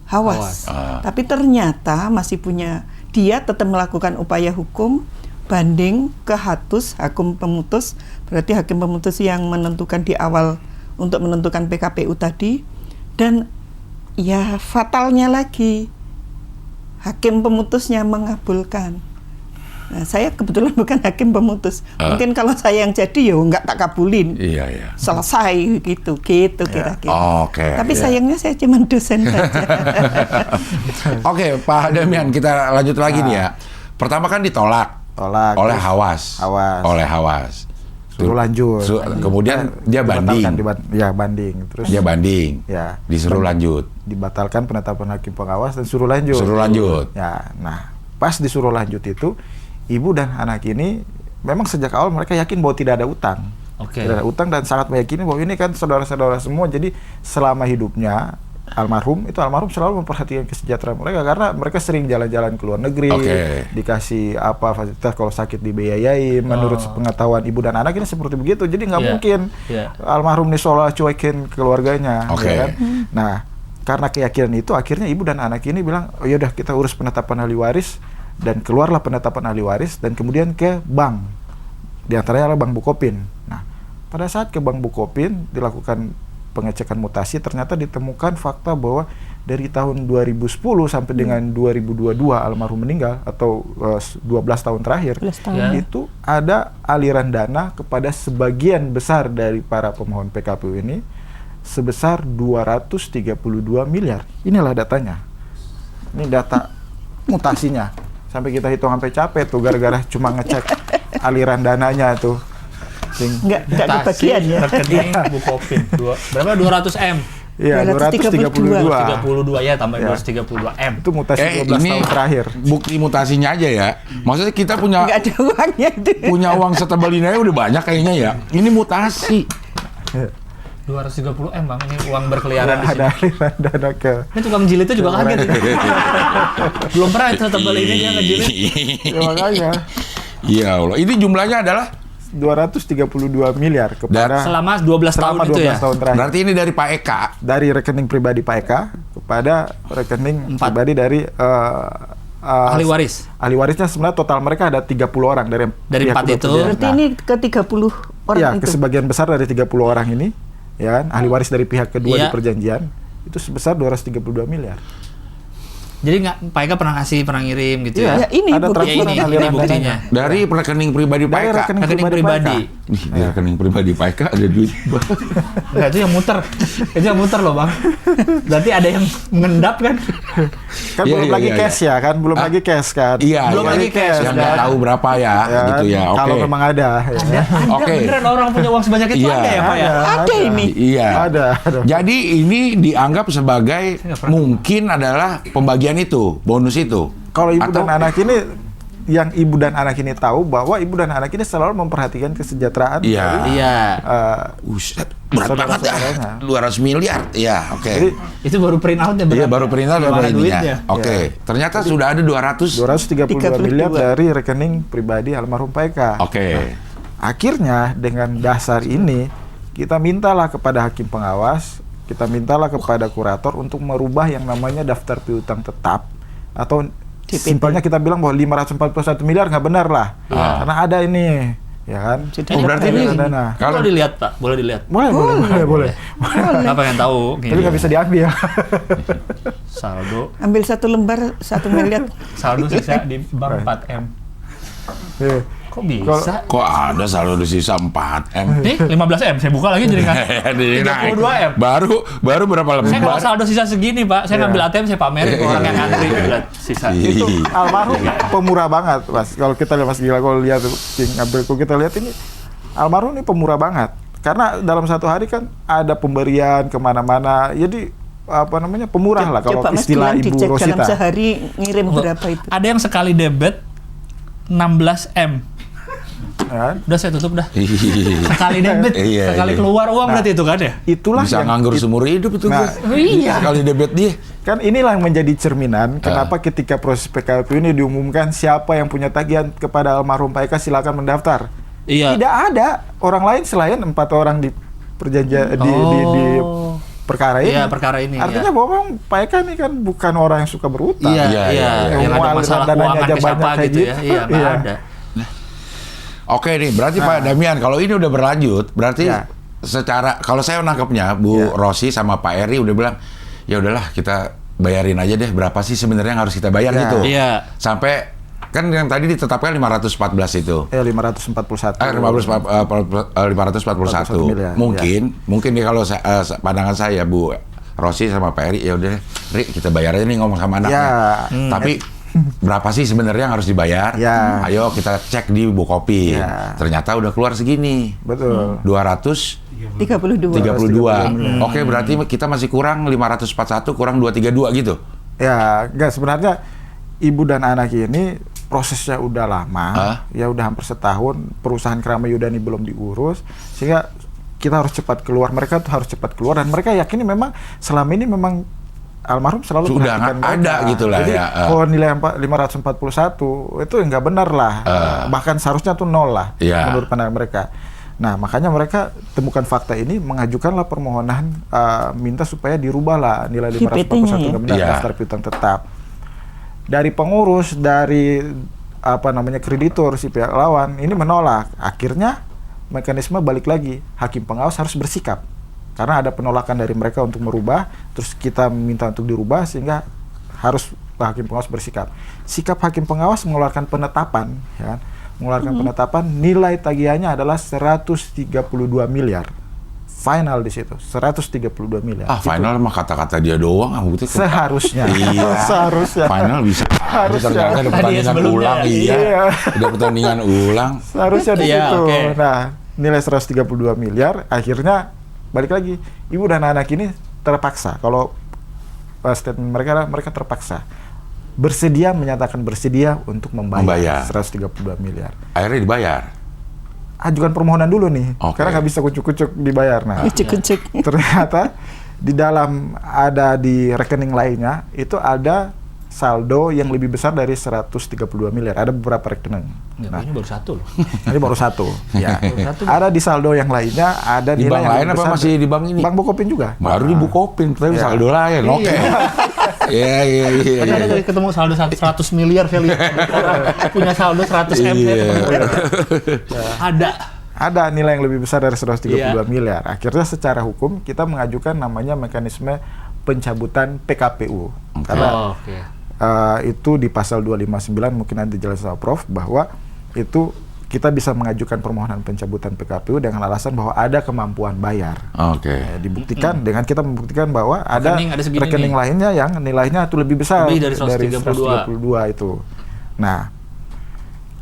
Hawas. Tapi ternyata masih punya, dia tetap melakukan upaya hukum banding ke Hatus, hakim pemutus, berarti hakim pemutus yang menentukan di awal untuk menentukan PKPU tadi. Dan ya fatalnya lagi, hakim pemutusnya mengabulkan. Nah, saya kebetulan bukan hakim pemutus. Mungkin kalau saya yang jadi ya nggak tak kabulin. Iya. Selesai gitu kira-kira. Oke. Tapi sayangnya saya cuma dosen saja. Oke, Pak Damian, kita lanjut lagi nih ya. Pertama kan ditolak oleh Hawas. Oleh Hawas. Suruh lanjut. Kemudian dia banding. Banding. Terus dia banding. Ya. Disuruh lanjut. Dibatalkan penetapan hakim pengawas dan suruh lanjut. Ya. Nah, pas disuruh lanjut itu, ibu dan anak ini memang sejak awal mereka yakin bahwa tidak ada utang. Tidak ada utang dan sangat meyakini bahwa ini kan saudara-saudara semua. Jadi selama hidupnya almarhum selalu memperhatikan kesejahteraan mereka karena mereka sering jalan-jalan ke luar negeri, dikasih apa fasilitas, kalau sakit dibiayai. Menurut pengetahuan ibu dan anak ini seperti begitu, jadi nggak mungkin almarhum ini seolah cuekin keluarganya. Ya kan? Nah, karena keyakinan itu akhirnya ibu dan anak ini bilang, oh yaudah kita urus penetapan ahli waris, dan keluarlah penetapan ahli waris dan kemudian ke bank, di antaranya adalah Bank Bukopin. Nah, pada saat ke Bank Bukopin dilakukan pengecekan mutasi, ternyata ditemukan fakta bahwa dari tahun 2010 sampai dengan 2022 almarhum meninggal atau 12 tahun terakhir, itu ada aliran dana kepada sebagian besar dari para pemohon PKPU ini sebesar 232 miliar. Inilah datanya. Ini data mutasinya. Sampai kita hitung sampai capek tuh gara-gara cuma ngecek aliran dananya tuh. Nggak kebagian ya. Rekening Bukopin. Berapa? 200 M. Iya, 232. 32 ya, tambah Ya. 232 M. Itu mutasi 12 ini tahun terakhir. bukti mutasinya aja ya. Maksudnya kita punya Nggak ada uangnya itu. punya uang setebal ini aja udah banyak kayaknya ya. Ini mutasi. 230 M Bang, ini uang berkeliaran di sini. Ada aliran dana ke Ini tukang jilitnya juga kaget ini. Belum pernah itu tebal ini dia ngejilid. ya, makanya Iya Allah. Ini jumlahnya adalah 232 miliar kepada Selama 12 tahun selama itu 12 ya. tahun terakhir. berarti ini dari Pak Eka. Dari rekening pribadi Pak Eka kepada rekening 4. pribadi dari Ahli waris. ahli warisnya. Sebenarnya total mereka ada 30 orang dari Dari pihak 4 kedua itu. perjanjian. Berarti ini ke 30 orang Iya, itu. sebagian besar dari 30 orang ini, ya kan, ahli waris dari pihak kedua di Iya. perjanjian itu sebesar 232 miliar. Jadi nggak, Pak Eka pernah ngirim gitu Iya. ya. Ya, ini ada bukti. transferan Ya, ini aliran buktinya. dananya. Dari rekening pribadi Pak Dari Eka. Rekening pribadi. Ih, di rekening pribadi Pak Eka ada duit. Enggak, itu yang muter. Itu yang muter loh, Bang. Berarti ada yang mengendap kan? Kan Iya, belum iya, lagi iya, cash ya kan, belum lagi cash kan. Iya, Belum iya. lagi cash, Yang nggak kan. tahu berapa ya, Ya gitu kan? ya. Oke. Kalau memang ada. Ya. Ada Oke. beneran orang punya uang sebanyak itu Iya. ada ya, Pak ya? Ada ini. Iya. Ada. Jadi ini dianggap sebagai mungkin adalah pembagian itu, bonus itu. Kalau ibu Atau- dan anak ini, yang ibu dan anak ini tahu bahwa ibu dan anak ini selalu memperhatikan kesejahteraan Iya. dari, Iya. Buset, berat banget ya. Saudara-saudaranya. 200 miliar. Iya, oke. Jadi Itu baru print out ya, Iya, baru perintah Gimana dari ininya. duitnya? Oke. Ternyata sudah ada 232 miliar 32. dari rekening pribadi almarhum Pak Eka. Oke. Akhirnya dengan dasar ini kita mintalah kepada hakim pengawas, kita mintalah kepada kurator untuk merubah yang namanya daftar piutang tetap atau DPT. simpelnya kita bilang bahwa 541 miliar nggak benar lah. Karena ada ini, ya kan? Jadi Oh, berarti ini dana. kalau Boleh dilihat, Pak. Boleh dilihat. Boleh. Nggak pengen tahu. Tapi nggak bisa diambil. Saldo. Ambil satu lembar 1 miliar. Saldo sisa di bank 4M. Eh, Kok bisa? kok ada saldo di sisa 4M? Nih, 15M. Saya buka lagi jadi kan. 32M. Baru berapa Saya kalau lembar? saldo sisa segini, Pak. Saya ngambil ATM, saya pamerin ke orang yang ngantri. Lihat, sisa. itu almarhum pemurah banget, Mas. Kalau kita lihat Mas Gila, kalau lihat King Abdul, kalau kita lihat ini almarhum ini pemurah banget. Karena dalam satu hari kan ada pemberian kemana-mana. Jadi apa namanya pemurah lah kalau Coba Mas istilah Gilang Ibu dicek dalam Rosita. sehari ngirim berapa itu. Ada yang sekali debit 16M. Ya. Udah saya tutup dah. Sekali debit, Iya, sekali iya. keluar uang berarti itu kan ya? Itulah Bisa yang nganggur seumur hidup itu. Nah, gua. iya. Sekali debit dia. kan inilah yang menjadi cerminan kenapa ketika proses PKPU ini diumumkan siapa yang punya tagihan kepada almarhum Pak Eka silakan mendaftar. Iya. Tidak ada orang lain selain 4 orang di perjanjian di perkara ini. Iya, perkara ini, Artinya iya. bahwa Pak Eka ini kan bukan orang yang suka berutang. Iya, Iya, iya, iya, yang Yang ada aliran masalah dananya keuangan aja ke siapa banyak kayak gitu ya. gitu. Iya, nggak Iya. ada. Oke nih, berarti Pak Damian, kalau ini udah berlanjut, berarti Ya. secara kalau saya nangkepnya Bu Ya. Rosi sama Pak Eri udah bilang, ya udahlah kita bayarin aja deh berapa sih sebenarnya yang harus kita bayar Ya. gitu. Iya. Sampai kan yang tadi ditetapkan 514 itu. 541. 541 miliar, mungkin nih kalau pandangan saya Bu Rosi sama Pak Eri, ya udah Ri kita bayar aja nih ngomong sama anaknya. Ya. Tapi berapa sih sebenarnya yang harus dibayar? Ya. Ayo kita cek di Bukopin. Ya. Ternyata udah keluar segini. Betul. 32. 232. Oke, berarti kita masih kurang 541 kurang 232 gitu. Ya, enggak sebenarnya ibu dan anak ini prosesnya udah lama, Hah? ya udah hampir setahun, perusahaan Kramayudani belum diurus, sehingga kita harus cepat keluar. Mereka tuh harus cepat keluar dan mereka yakini memang selama ini memang almarhum selalu Sudah perhatikan nggak ada mereka. gitu lah Jadi ya, kalau nilai 541 itu nggak benar lah, bahkan seharusnya tuh 0 lah Iya. menurut pandangan mereka. Nah, makanya mereka temukan fakta ini, mengajukanlah permohonan minta supaya dirubahlah nilai 541 ya? nggak benar Iya. daftar piutang tetap. Dari pengurus, dari apa namanya kreditur si pihak lawan ini menolak. Akhirnya mekanisme balik lagi, hakim pengawas harus bersikap karena ada penolakan dari mereka untuk merubah, terus kita minta untuk dirubah sehingga harus hakim pengawas bersikap. Sikap hakim pengawas mengeluarkan penetapan, ya kan? Mengeluarkan penetapan nilai tagihannya adalah 132 miliar. Final di situ 132 miliar. Ah, final mah kata-kata dia doang, aku tuh. Seharusnya. Iya. Seharusnya. Final bisa. Harusnya. Ternyata ada Tadi pertandingan sebelumnya, ulang, iya. iya. Ada pertandingan ulang. Seharusnya di Iya, situ. oke. Nah, nilai 132 miliar akhirnya balik lagi. Ibu dan anak ini terpaksa. Kalau statement mereka adalah mereka terpaksa menyatakan bersedia untuk membayar 132 miliar. Akhirnya dibayar. Ajukan permohonan dulu nih, karena nggak bisa kucuk-kucuk dibayar. Nah, ternyata di dalam di rekening lainnya itu ada saldo yang lebih besar dari 132 miliar. Ada beberapa rekening. Nah, ini baru satu loh. Ini baru satu. Ya. Ada di saldo yang lainnya, ada di nilai bank yang lain lebih apa besar. masih di bank ini? Bank Bukopin juga. Baru di Bukopin, tapi saldo lain. Oke. Iya. Tadi ada kali ketemu saldo 100 miliar value. Punya saldo 100 M. Ada nilai yang lebih besar dari 132 miliar. Akhirnya secara hukum kita mengajukan namanya mekanisme pencabutan PKPU. Karena itu di pasal 259 mungkin nanti jelas sama Prof bahwa itu kita bisa mengajukan permohonan pencabutan PKPU dengan alasan bahwa ada kemampuan bayar. Dibuktikan dengan kita membuktikan bahwa ada rekening lainnya yang nilainya itu lebih besar dari 132 itu. Nah,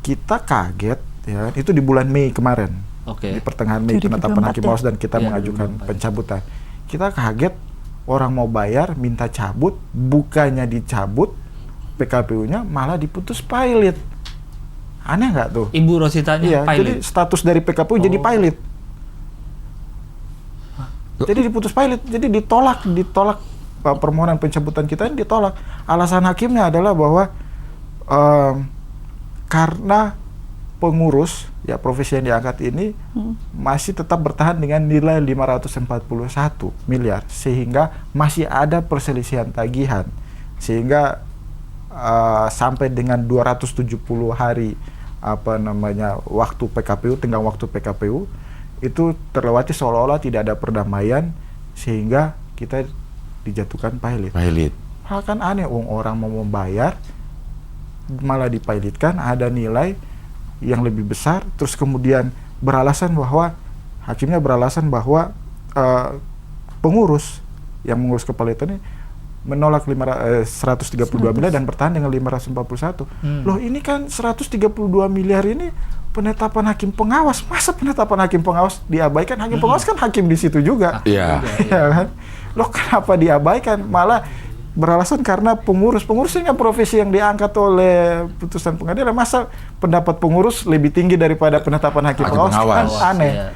kita kaget ya, itu di bulan Mei kemarin. Di pertengahan Mei penetapan hakim pengawas dan kita mengajukan pencabutan. Kita kaget orang mau bayar minta cabut, bukannya dicabut PKPU-nya malah diputus pilot. Aneh nggak tuh? Ibu Rositanya pilot. Jadi status dari PKPU jadi pilot. Jadi diputus pilot, jadi ditolak permohonan pencabutan kita ini ditolak. Alasan hakimnya adalah bahwa karena pengurus ya profesi yang diangkat ini masih tetap bertahan dengan nilai 541 miliar sehingga masih ada perselisihan tagihan sehingga sampai dengan 270 hari waktu PKPU, tenggang waktu PKPU itu terlewati seolah-olah tidak ada perdamaian sehingga kita dijatuhkan pilot. Hal kan aneh, orang mau membayar malah dipilotkan, ada nilai yang lebih besar, terus kemudian hakimnya beralasan bahwa pengurus yang mengurus kepalitan ini menolak 132 miliar dan bertahan dengan 541. Loh ini kan 132 miliar ini penetapan hakim pengawas. Masa penetapan hakim pengawas diabaikan? Hakim pengawas kan hakim di situ juga. Iya. Ya kan? Loh kenapa diabaikan? Malah beralasan karena pengurusnya profesi yang diangkat oleh putusan pengadilan. Masa pendapat pengurus lebih tinggi daripada penetapan hakim pengawas? Kan aneh.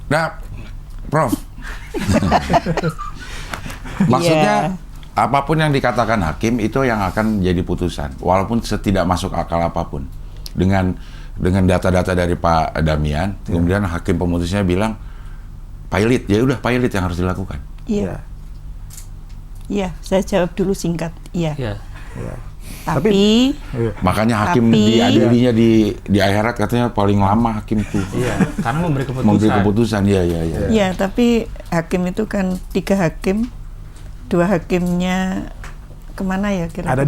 Nah, Prof. Maksudnya apapun yang dikatakan hakim itu yang akan jadi putusan, walaupun tidak masuk akal apapun. Dengan data-data dari Pak Damian, kemudian hakim pemutusnya bilang pilot, ya udah pilot yang harus dilakukan. Iya, saya jawab dulu singkat. Iya. Tapi makanya hakim diadilinya di akhirat katanya paling lama hakim itu. Karena memberi keputusan. Iya, tapi hakim itu kan 3 hakim. 2 hakimnya kemana ya kira-kira?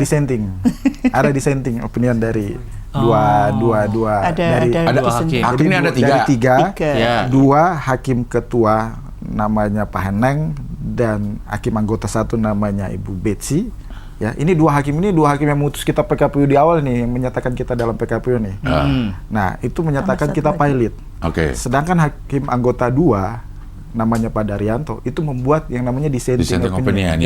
Ada dissenting opinion dari dua dari hakim. Hakimnya ada 3. Dari 3. 2 hakim ketua namanya Pak Heneng dan hakim anggota 1 namanya Ibu Betsy. Ya, ini 2 hakim yang memutus kita PKPU di awal nih, yang menyatakan kita dalam PKPU nih. Nah, itu menyatakan kita pilot. Sedangkan hakim anggota 2 namanya Pak Daryanto itu membuat yang namanya dissenting opinion.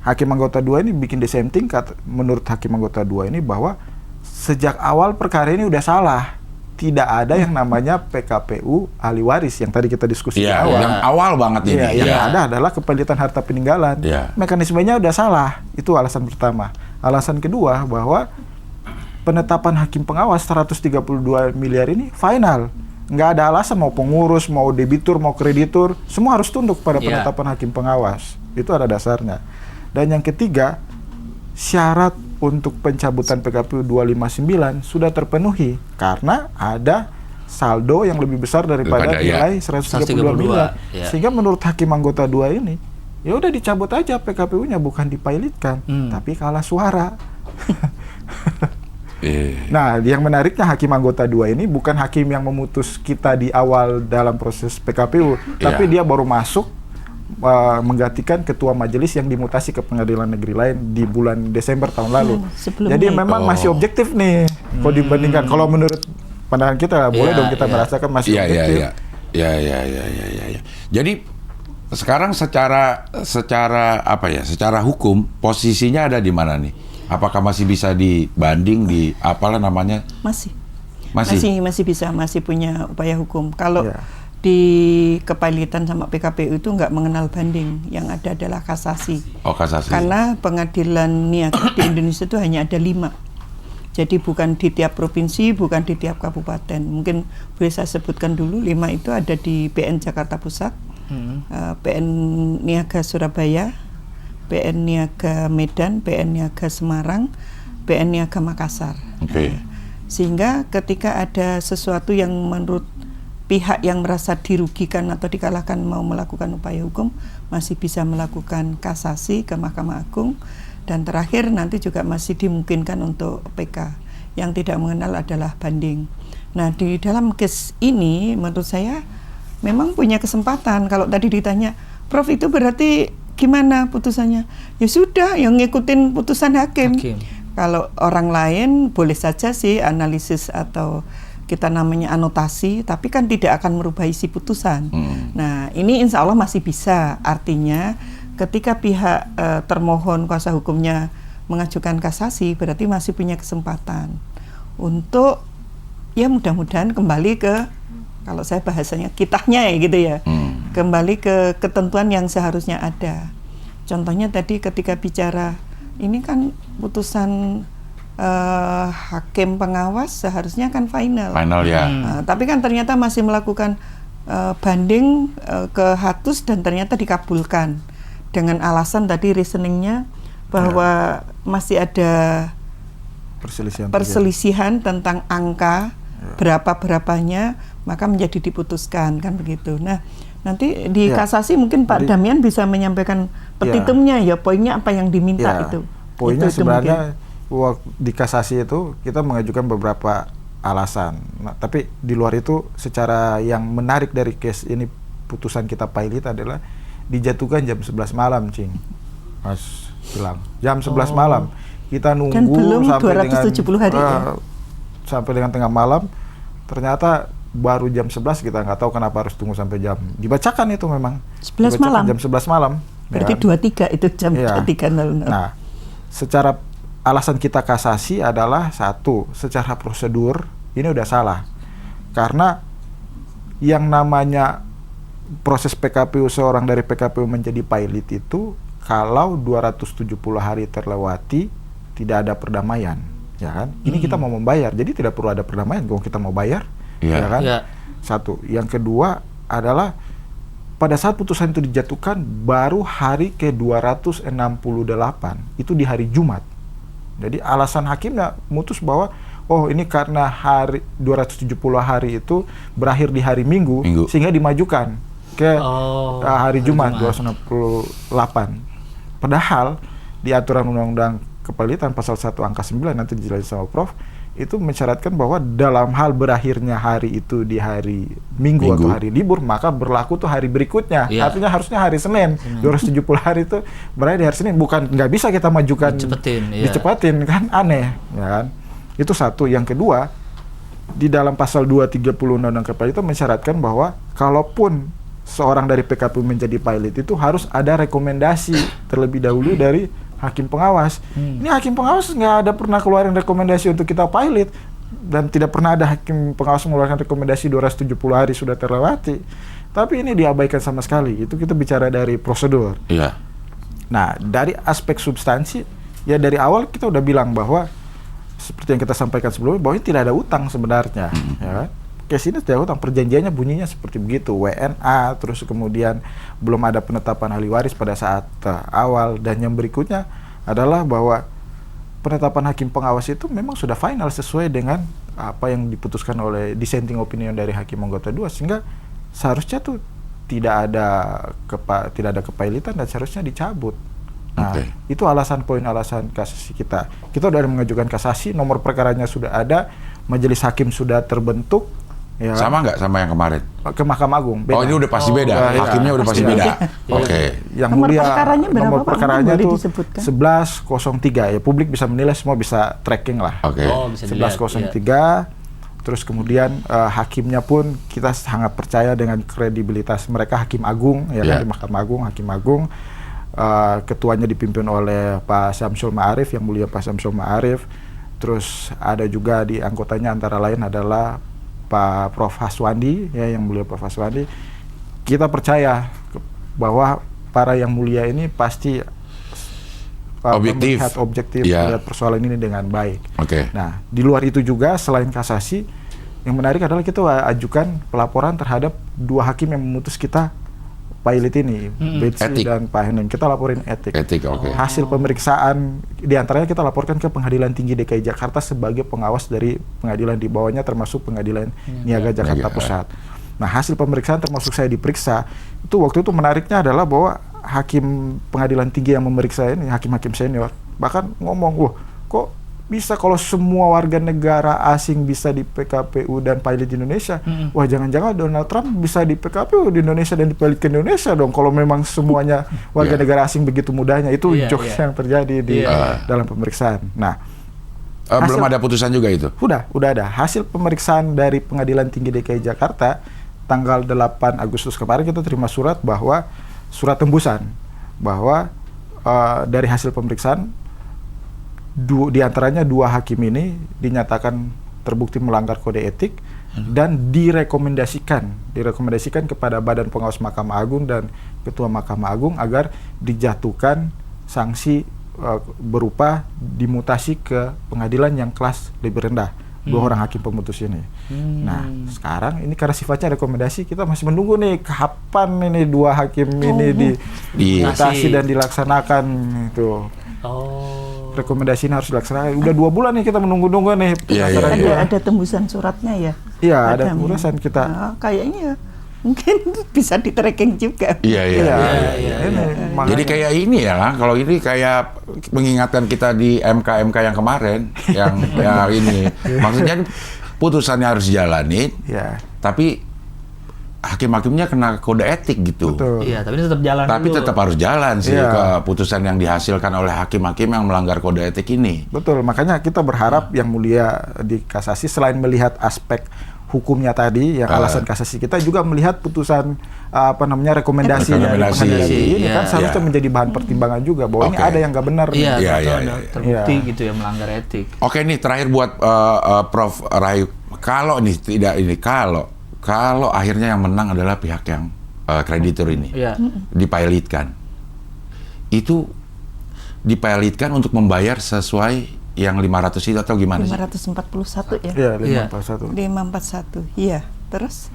Hakim anggota 2 ini bikin dissenting menurut hakim anggota 2 ini bahwa sejak awal perkara ini udah salah. Tidak ada yang namanya PKPU ahli waris yang tadi kita diskusi di awal. Yang awal banget ini. Yang ada adalah kepelitan harta peninggalan. Mekanismenya udah salah. Itu alasan pertama. Alasan kedua bahwa penetapan hakim pengawas 132 miliar ini final. Nggak ada alasan mau pengurus, mau debitur, mau kreditur, semua harus tunduk pada penetapan hakim pengawas. Itu ada dasarnya. Dan yang ketiga, syarat untuk pencabutan PKPU 259 sudah terpenuhi karena ada saldo yang lebih besar daripada nilai 132 miliar. Sehingga menurut hakim anggota 2 ini, ya udah dicabut aja PKPU-nya, bukan dipilotkan, tapi kalah suara. Nah, yang menariknya hakim anggota 2 ini bukan hakim yang memutus kita di awal dalam proses PKPU, tapi dia baru masuk menggantikan ketua majelis yang dimutasi ke pengadilan negeri lain di bulan Desember tahun lalu. Jadi memang masih objektif nih, kalau dibandingkan. Kalau menurut pandangan kita boleh dong kita merasakan masih objektif. Jadi sekarang secara apa ya? Secara hukum posisinya ada di mana nih? Apakah masih bisa dibanding di apalah namanya? Masih bisa, masih punya upaya hukum. Kalau di kepailitan sama PKPU itu nggak mengenal banding, yang ada adalah kasasi. Oh, kasasi. Karena pengadilan niaga di Indonesia itu hanya ada 5. Jadi bukan di tiap provinsi, bukan di tiap kabupaten. Mungkin boleh saya sebutkan dulu, 5 itu ada di PN Jakarta Pusat, PN Niaga Surabaya, PN Niaga Medan, PN Niaga Semarang, PN Niaga Makassar. Sehingga ketika ada sesuatu yang menurut pihak yang merasa dirugikan atau dikalahkan mau melakukan upaya hukum, masih bisa melakukan kasasi ke Mahkamah Agung, dan terakhir nanti juga masih dimungkinkan untuk PK. Yang tidak mengenal adalah banding. Nah, di dalam case ini menurut saya memang punya kesempatan. Kalau tadi ditanya, Prof itu berarti gimana putusannya? Ya sudah, yang ngikutin putusan hakim. Kalau orang lain boleh saja sih analisis atau kita namanya anotasi, tapi kan tidak akan merubah isi putusan. Nah, ini insya Allah masih bisa. Artinya ketika pihak termohon kuasa hukumnya mengajukan kasasi, berarti masih punya kesempatan untuk ya mudah-mudahan kembali ke, kalau saya bahasanya kitahnya ya gitu ya, kembali ke ketentuan yang seharusnya ada. Contohnya tadi ketika bicara ini kan putusan hakim pengawas seharusnya kan final ya. Tapi kan ternyata masih melakukan banding ke Hatus dan ternyata dikabulkan dengan alasan tadi reasoningnya bahwa masih ada perselisihan tentang angka berapanya, maka menjadi diputuskan kan begitu. Nah, nanti di kasasi mungkin Pak Damian bisa menyampaikan petitumnya ya, poinnya apa yang diminta itu. Poinnya itu sebenarnya di kasasi itu kita mengajukan beberapa alasan. Nah, tapi di luar itu secara yang menarik dari case ini putusan kita pilot adalah dijatuhkan jam 11 malam, Cing. Mas bilang jam 11 malam. Kita nunggu dan belum sampai 270 hari sampai dengan tengah malam. Ternyata baru jam 11, kita nggak tahu kenapa harus tunggu sampai jam. Dibacakan itu memang 11 malam. Jam 11 malam. Berarti 23 itu jam 23.00. Nah, secara alasan kita kasasi adalah satu, secara prosedur ini udah salah. Karena yang namanya proses PKPU seorang dari PKPU menjadi pilot itu kalau 270 hari terlewati tidak ada perdamaian, ya kan? Ini kita mau membayar, jadi tidak perlu ada perdamaian kalau kita mau bayar, ya kan? Satu. Yang kedua adalah pada saat putusan itu dijatuhkan baru hari ke-268, itu di hari Jumat. Jadi alasan hakimnya mutus bahwa oh ini karena hari 270 hari itu berakhir di hari Minggu. Sehingga dimajukan ke hari Jumat 268. Padahal di aturan Undang-Undang Kepailitan pasal 1 angka 9 nanti dijelaskan sama Prof, itu mensyaratkan bahwa dalam hal berakhirnya hari itu di hari Minggu atau hari libur, maka berlaku tuh hari berikutnya. Artinya harusnya hari Senin. 270 hari itu berakhir di hari Senin, bukan nggak bisa kita majukan dicepatin kan, aneh ya kan. Itu satu. Yang kedua, di dalam pasal 230 Undang-Undang Kepailitan mensyaratkan bahwa kalaupun seorang dari PKPU menjadi pilot itu harus ada rekomendasi terlebih dahulu dari hakim pengawas. Ini hakim pengawas nggak ada pernah keluarin rekomendasi untuk kita pilot, dan tidak pernah ada hakim pengawas mengeluarkan rekomendasi 270 hari sudah terlewati. Tapi ini diabaikan sama sekali. Itu kita bicara dari prosedur. Nah, dari aspek substansi, ya dari awal kita udah bilang bahwa seperti yang kita sampaikan sebelumnya, bahwa ini tidak ada utang sebenarnya. Ya kan? Case ini tidak ada utang, perjanjiannya bunyinya seperti begitu, WNA, terus kemudian belum ada penetapan ahli waris pada saat awal, dan yang berikutnya adalah bahwa penetapan hakim pengawas itu memang sudah final sesuai dengan apa yang diputuskan oleh dissenting opinion dari hakim anggota 2, sehingga seharusnya tuh tidak ada kepailitan dan seharusnya dicabut. Nah, itu poin alasan kasasi kita. Kita sudah mengajukan kasasi, nomor perkaranya sudah ada, majelis hakim sudah terbentuk. Ya. Sama nggak sama yang kemarin? Ke Mahkamah Agung. Beda. Oh, ini udah pasti beda. Hakimnya udah pasti beda. Yang nomor mulia, perkaranya berapa, nomor perkaranya itu 1103 ya. Publik bisa menilai, semua bisa tracking lah. 1103. Terus kemudian hakimnya pun kita sangat percaya dengan kredibilitas mereka, Hakim Agung ya kan, di Mahkamah Agung, Hakim Agung. Ketuanya dipimpin oleh Pak Syamsul Ma'arif, Yang Mulia Pak Syamsul Ma'arif. Terus ada juga di anggotanya antara lain adalah Pak Prof Haswandi ya, Yang Mulia Prof Haswandi. Kita percaya bahwa para Yang Mulia ini pasti melihat objektif, melihat persoalan ini dengan baik. Nah, di luar itu juga selain kasasi, yang menarik adalah kita ajukan pelaporan terhadap 2 hakim yang memutus kita pilot ini, Betsy dan Pak Heneng. Kita laporin etik. Hasil pemeriksaan diantaranya kita laporkan ke Pengadilan Tinggi DKI Jakarta sebagai pengawas dari pengadilan di bawahnya, termasuk Pengadilan Niaga Jakarta Pusat. Nah, hasil pemeriksaan termasuk saya diperiksa, itu waktu itu menariknya adalah bahwa hakim pengadilan tinggi yang memeriksa ini, hakim-hakim senior, bahkan ngomong, wah kok bisa kalau semua warga negara asing bisa di PKPU dan pilot di Indonesia, wah jangan-jangan Donald Trump bisa di PKPU di Indonesia dan dipilot ke Indonesia dong, kalau memang semuanya warga negara asing begitu mudahnya. Itu jokes yang terjadi di dalam pemeriksaan. Nah, belum ada putusan juga itu? Udah ada. Hasil pemeriksaan dari Pengadilan Tinggi DKI Jakarta tanggal 8 Agustus kemarin kita terima surat tembusan bahwa dari hasil pemeriksaan diantaranya 2 hakim ini dinyatakan terbukti melanggar kode etik dan direkomendasikan kepada Badan Pengawas Mahkamah Agung dan Ketua Mahkamah Agung agar dijatuhkan sanksi berupa dimutasi ke pengadilan yang kelas lebih rendah. 2 orang hakim pemutus ini. Nah, sekarang ini karena sifatnya rekomendasi, kita masih menunggu nih kapan ini 2 hakim ini dimutasi dan dilaksanakan itu. Rekomendasi ini harus dilaksanakan. Udah 2 bulan nih kita menunggu-nunggu nih. Ada tembusan suratnya ya? Iya, ada tembusan kita. Nah, kayaknya mungkin bisa di-tracking juga. Jadi kayak ini ya, kalau ini kayak mengingatkan kita di MK yang kemarin, yang ini. Maksudnya putusannya harus dijalanin, tapi hakim-hakimnya kena kode etik gitu. Iya, tapi tetap jalan. Tapi tetap harus jalan sih keputusan yang dihasilkan oleh hakim-hakim yang melanggar kode etik ini. Betul, makanya kita berharap Yang Mulia di kasasi selain melihat aspek hukumnya tadi, yang alasan kasasi, kita juga melihat putusan rekomendasi ini kan seharusnya menjadi bahan pertimbangan juga bahwa ini ada yang nggak benar. Terbukti gitu ya melanggar etik. Oke, nih terakhir buat Prof Rahayu, kalau kalau akhirnya yang menang adalah pihak yang kreditur ini dipilotkan, itu dipilotkan untuk membayar sesuai yang 500 itu atau gimana sih? 541 ya? Iya, 541. 541, iya. Terus?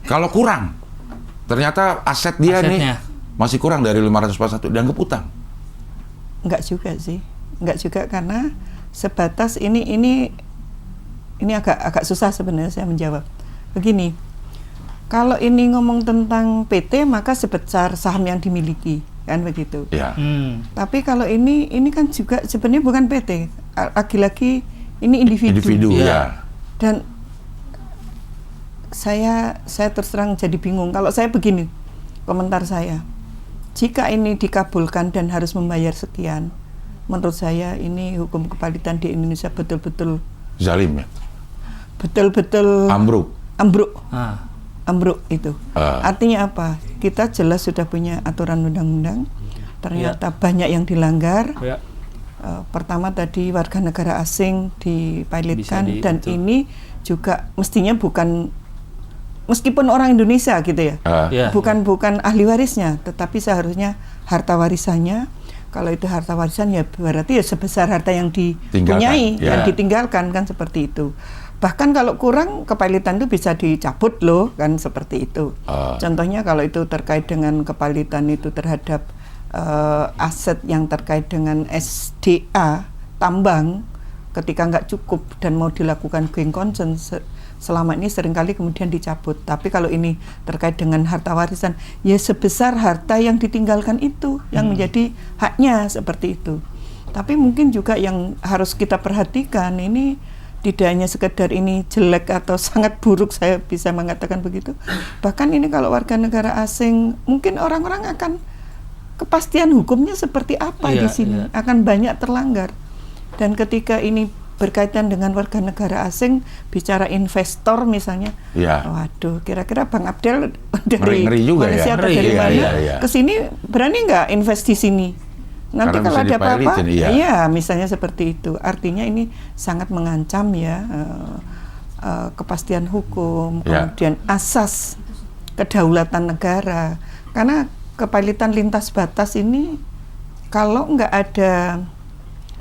Kalau kurang, ternyata asetnya nih masih kurang dari 541, dianggap utang? Enggak juga sih. Enggak juga, karena sebatas ini agak susah sebenarnya saya menjawab. Begini, kalau ini ngomong tentang PT, maka sebesar saham yang dimiliki. Kan begitu. Tapi kalau ini kan juga sebenarnya bukan PT, lagi-lagi ini individu. Dan saya terus terang jadi bingung. Kalau saya begini, komentar saya, jika ini dikabulkan dan harus membayar sekian, menurut saya ini hukum kepalitan di Indonesia betul-betul zalim ya. Betul-betul ambruk itu. Artinya apa? Kita jelas sudah punya aturan undang-undang, ternyata banyak yang dilanggar. Pertama tadi warga negara asing dipilotkan, dan ini juga mestinya bukan, meskipun orang Indonesia gitu ya, bukan ahli warisnya, tetapi seharusnya harta warisannya. Kalau itu harta warisan ya berarti ya sebesar harta yang dipunyai dan ditinggalkan, kan seperti itu. Bahkan kalau kurang, kepilitan itu bisa dicabut loh, kan seperti itu. Contohnya kalau itu terkait dengan kepilitan itu terhadap aset yang terkait dengan SDA, tambang, ketika nggak cukup dan mau dilakukan going concern, selama ini seringkali kemudian dicabut. Tapi kalau ini terkait dengan harta warisan, ya sebesar harta yang ditinggalkan itu, yang menjadi haknya, seperti itu. Tapi mungkin juga yang harus kita perhatikan, ini tidak hanya sekedar ini jelek atau sangat buruk, saya bisa mengatakan begitu. Bahkan ini kalau warga negara asing, mungkin orang-orang akan kepastian hukumnya seperti apa di sini, akan banyak terlanggar. Dan ketika ini berkaitan dengan warga negara asing, bicara investor misalnya, Iya. waduh, kira-kira Bang Abdel dari Ngeri juga Malaysia ya. atau dari Iya, mana iya. ke sini berani nggak invest di sini? Nanti Karena kalau bisa ada apa-apa, dipilitin, iya. iya misalnya seperti itu. Artinya ini sangat mengancam ya kepastian hukum, Iya. kemudian asas kedaulatan negara. Karena kepalitan lintas batas ini kalau nggak ada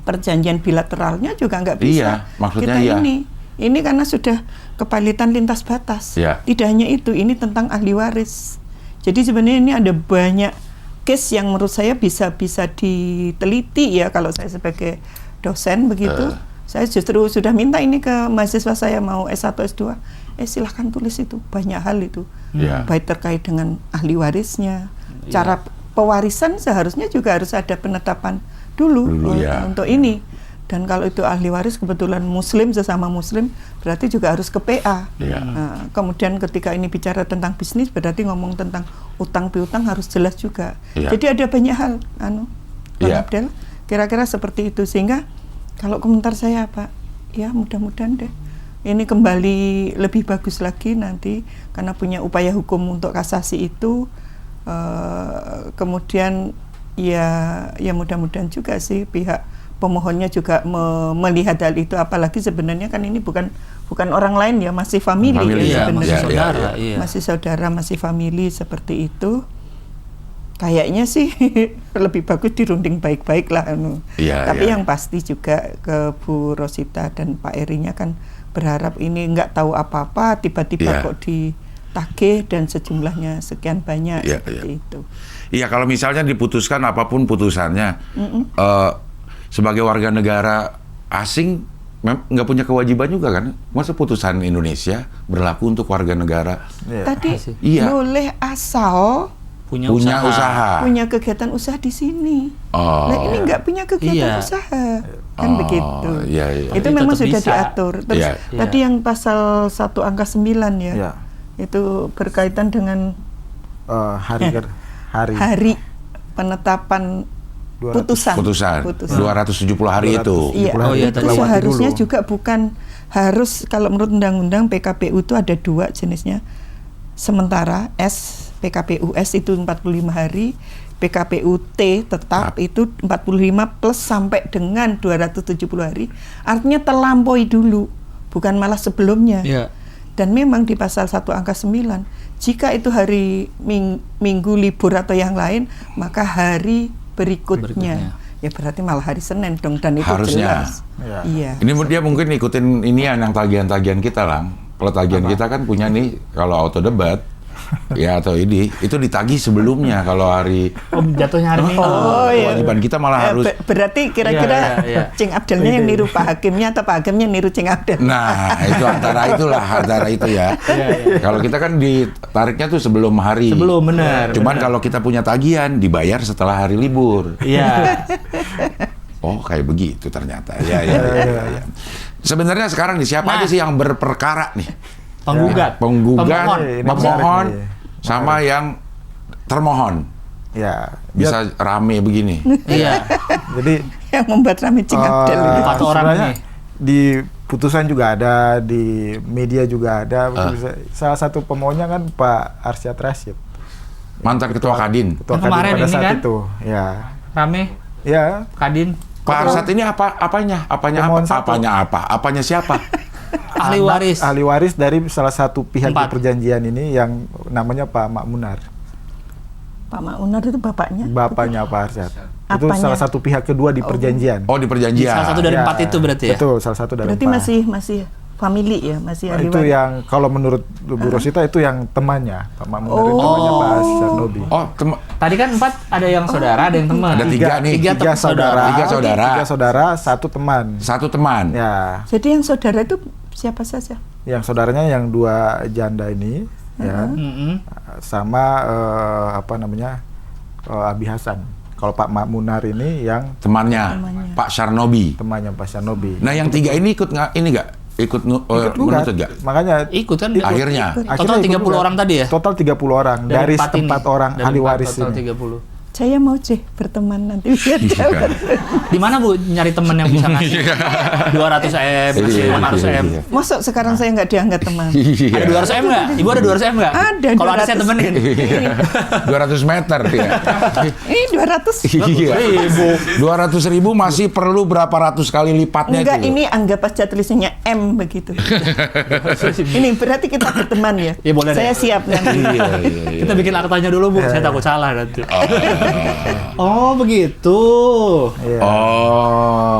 perjanjian bilateralnya juga nggak bisa. Iya, maksudnya kita iya. ini karena sudah kepalitan lintas batas. Iya. Tidak hanya itu, ini tentang ahli waris. Jadi sebenarnya ini ada banyak case yang menurut saya bisa diteliti ya kalau saya sebagai dosen begitu. Saya justru sudah minta ini ke mahasiswa saya mau S1, S2. Silahkan tulis itu, banyak hal itu. Iya. Baik terkait dengan ahli warisnya, cara pewarisan seharusnya juga harus ada penetapan dulu ya. untuk ini. Dan kalau itu ahli waris kebetulan muslim, sesama muslim, berarti juga harus ke PA. Iya. Nah, kemudian ketika ini bicara tentang bisnis, berarti ngomong tentang utang piutang harus jelas juga. Iya. Jadi ada banyak hal, Bang Iya. Abdel, kira-kira seperti itu. Sehingga kalau komentar saya Pak, ya mudah-mudahan deh ini kembali lebih bagus lagi nanti karena punya upaya hukum untuk kasasi itu. Kemudian ya mudah-mudahan juga sih pihak pemohonnya juga melihat hal itu, apalagi sebenarnya kan ini bukan orang lain ya, masih famili ya sebenarnya. Masih saudara, iya. Masih saudara, masih famili seperti itu. Kayaknya sih lebih bagus dirunding baik-baik lah. Iya, Tapi iya. yang pasti juga ke Bu Rosita dan Pak Erinya kan berharap ini nggak tahu apa-apa, tiba-tiba Iya. kok ditagih dan sejumlahnya sekian banyak Iya, seperti itu. Iya, kalau misalnya diputuskan apapun putusannya, sebagai warga negara asing nggak punya kewajiban juga kan? Masa putusan Indonesia berlaku untuk warga negara? Tadi Iya. boleh asal Punya usaha. punya kegiatan usaha di sini. Oh. Nah ini nggak punya kegiatan Iya. usaha, kan Oh, begitu. iya, iya. Itu Tapi memang tetap sudah bisa. diatur. Terus Iya. tadi yang pasal 1 angka 9 ya, Iya. itu berkaitan dengan hari penetapan 200. putusan. 270 hari itu. Iya, Oh, iya, itu tadi. seharusnya Dulu. juga bukan harus, kalau menurut undang-undang PKPU itu ada 2 jenisnya. Sementara PKPU S itu 45 hari, PKPU T tetap itu 45 plus sampai dengan 270 hari. Artinya terlampaui dulu, bukan malah sebelumnya. Iya. Dan memang di pasal 1 angka 9, jika itu hari minggu libur atau yang lain, maka hari berikutnya. Ya berarti malah hari Senin dong, dan itu Harusnya. jelas. Iya. Iya. Ini dia mungkin ikutin ini yang tagihan-tagihan kita lah. Kalau tagihan kita kan punya nih, kalau auto debat, ya atau ini, itu ditagih sebelumnya kalau hari Jatuhnya hari Minggu. Oh, iya. kewajiban kita malah harus. Berarti kira-kira Iya. Cing Abdelnya yang niru Pak Hakimnya atau Pak Hakimnya niru Cing Abdel? Nah, itu antara itu ya. Kalau kita kan ditariknya tuh sebelum hari. Sebelum, benar. Cuman kalau kita punya tagihan dibayar setelah hari libur. Iya. Oh, kayak begitu ternyata. Ya. Sebenarnya sekarang nih siapa aja sih yang berperkara nih? Penggugat. Penggugat, Ini pemohon, menarik nih. sama yang termohon. Ya, Bisa rame begini. Iya. jadi Yang membuat rame Cing Abdel itu. 4 orang sebenarnya nih. di putusan juga ada, di media juga ada. Salah satu pemohonnya kan Pak Arsyad Rashid, Mantan Ketua Kadin. Ketua Yang Kadin kemarin pada ini saat kan? itu. Ya, Rame. ya. Kadin. Pak Arsad ini apanya? Pemohon satu. Apanya siapa? Ahli Anak waris. ahli waris dari salah satu pihak di 4. perjanjian ini yang namanya Pak Makmunar. Pak Makmunar itu bapaknya? Bapaknya Pak Arsyad. Itu Apanya? salah satu pihak kedua di perjanjian. Oh, di perjanjian. Salah satu dari 4 itu berarti ya? Betul, salah satu dari Berarti 4. masih family ya, masih ahli Itu waris. yang kalau menurut Bu Rosita itu yang temannya Pak Makmunar itu Oh. temannya Pak Syarnobi. Oh, Tadi kan 4 ada yang saudara, ada yang teman. Ada 3 nih. Tiga saudara. Tiga saudara. 3 saudara, 1 teman. Satu teman. Ya, Jadi yang saudara itu siapa saja? yang saudaranya yang 2 janda ini, ya, Mm-mm. sama Abi Hasan. Kalau Pak Makmunar ini yang Temannya, Pak Syarnobi. temannya Pak Syarnobi. Nah, yang 3 ini ikut nggak? Ini nggak? Ikut menuntut nggak? Makanya Ikut kan? Akhirnya. Total 30 orang tadi ya? total 30 orang dari 4 ini. 4 orang Dari ahli 4 waris total ini. 30. saya mau berteman nanti biar dapat. Di mana Bu nyari teman yang bisa ngasih 200 M, 500 M? Masuk sekarang saya nggak dianggap teman. Ada 200 M nggak? Ibu ada 200 M nggak? Ada. Kalau ada saya temenin. 200 meter ya. Ini 200. Iya. 200.000 masih perlu berapa ratus kali lipatnya Enggak, itu? ini anggap aja tulisannya M begitu. Ini berarti kita berteman ya? Ya, boleh saya deh. siap nanti. Iya. Kita bikin aktanya dulu Bu, saya takut salah nanti. Oh begitu. Iya. Oh.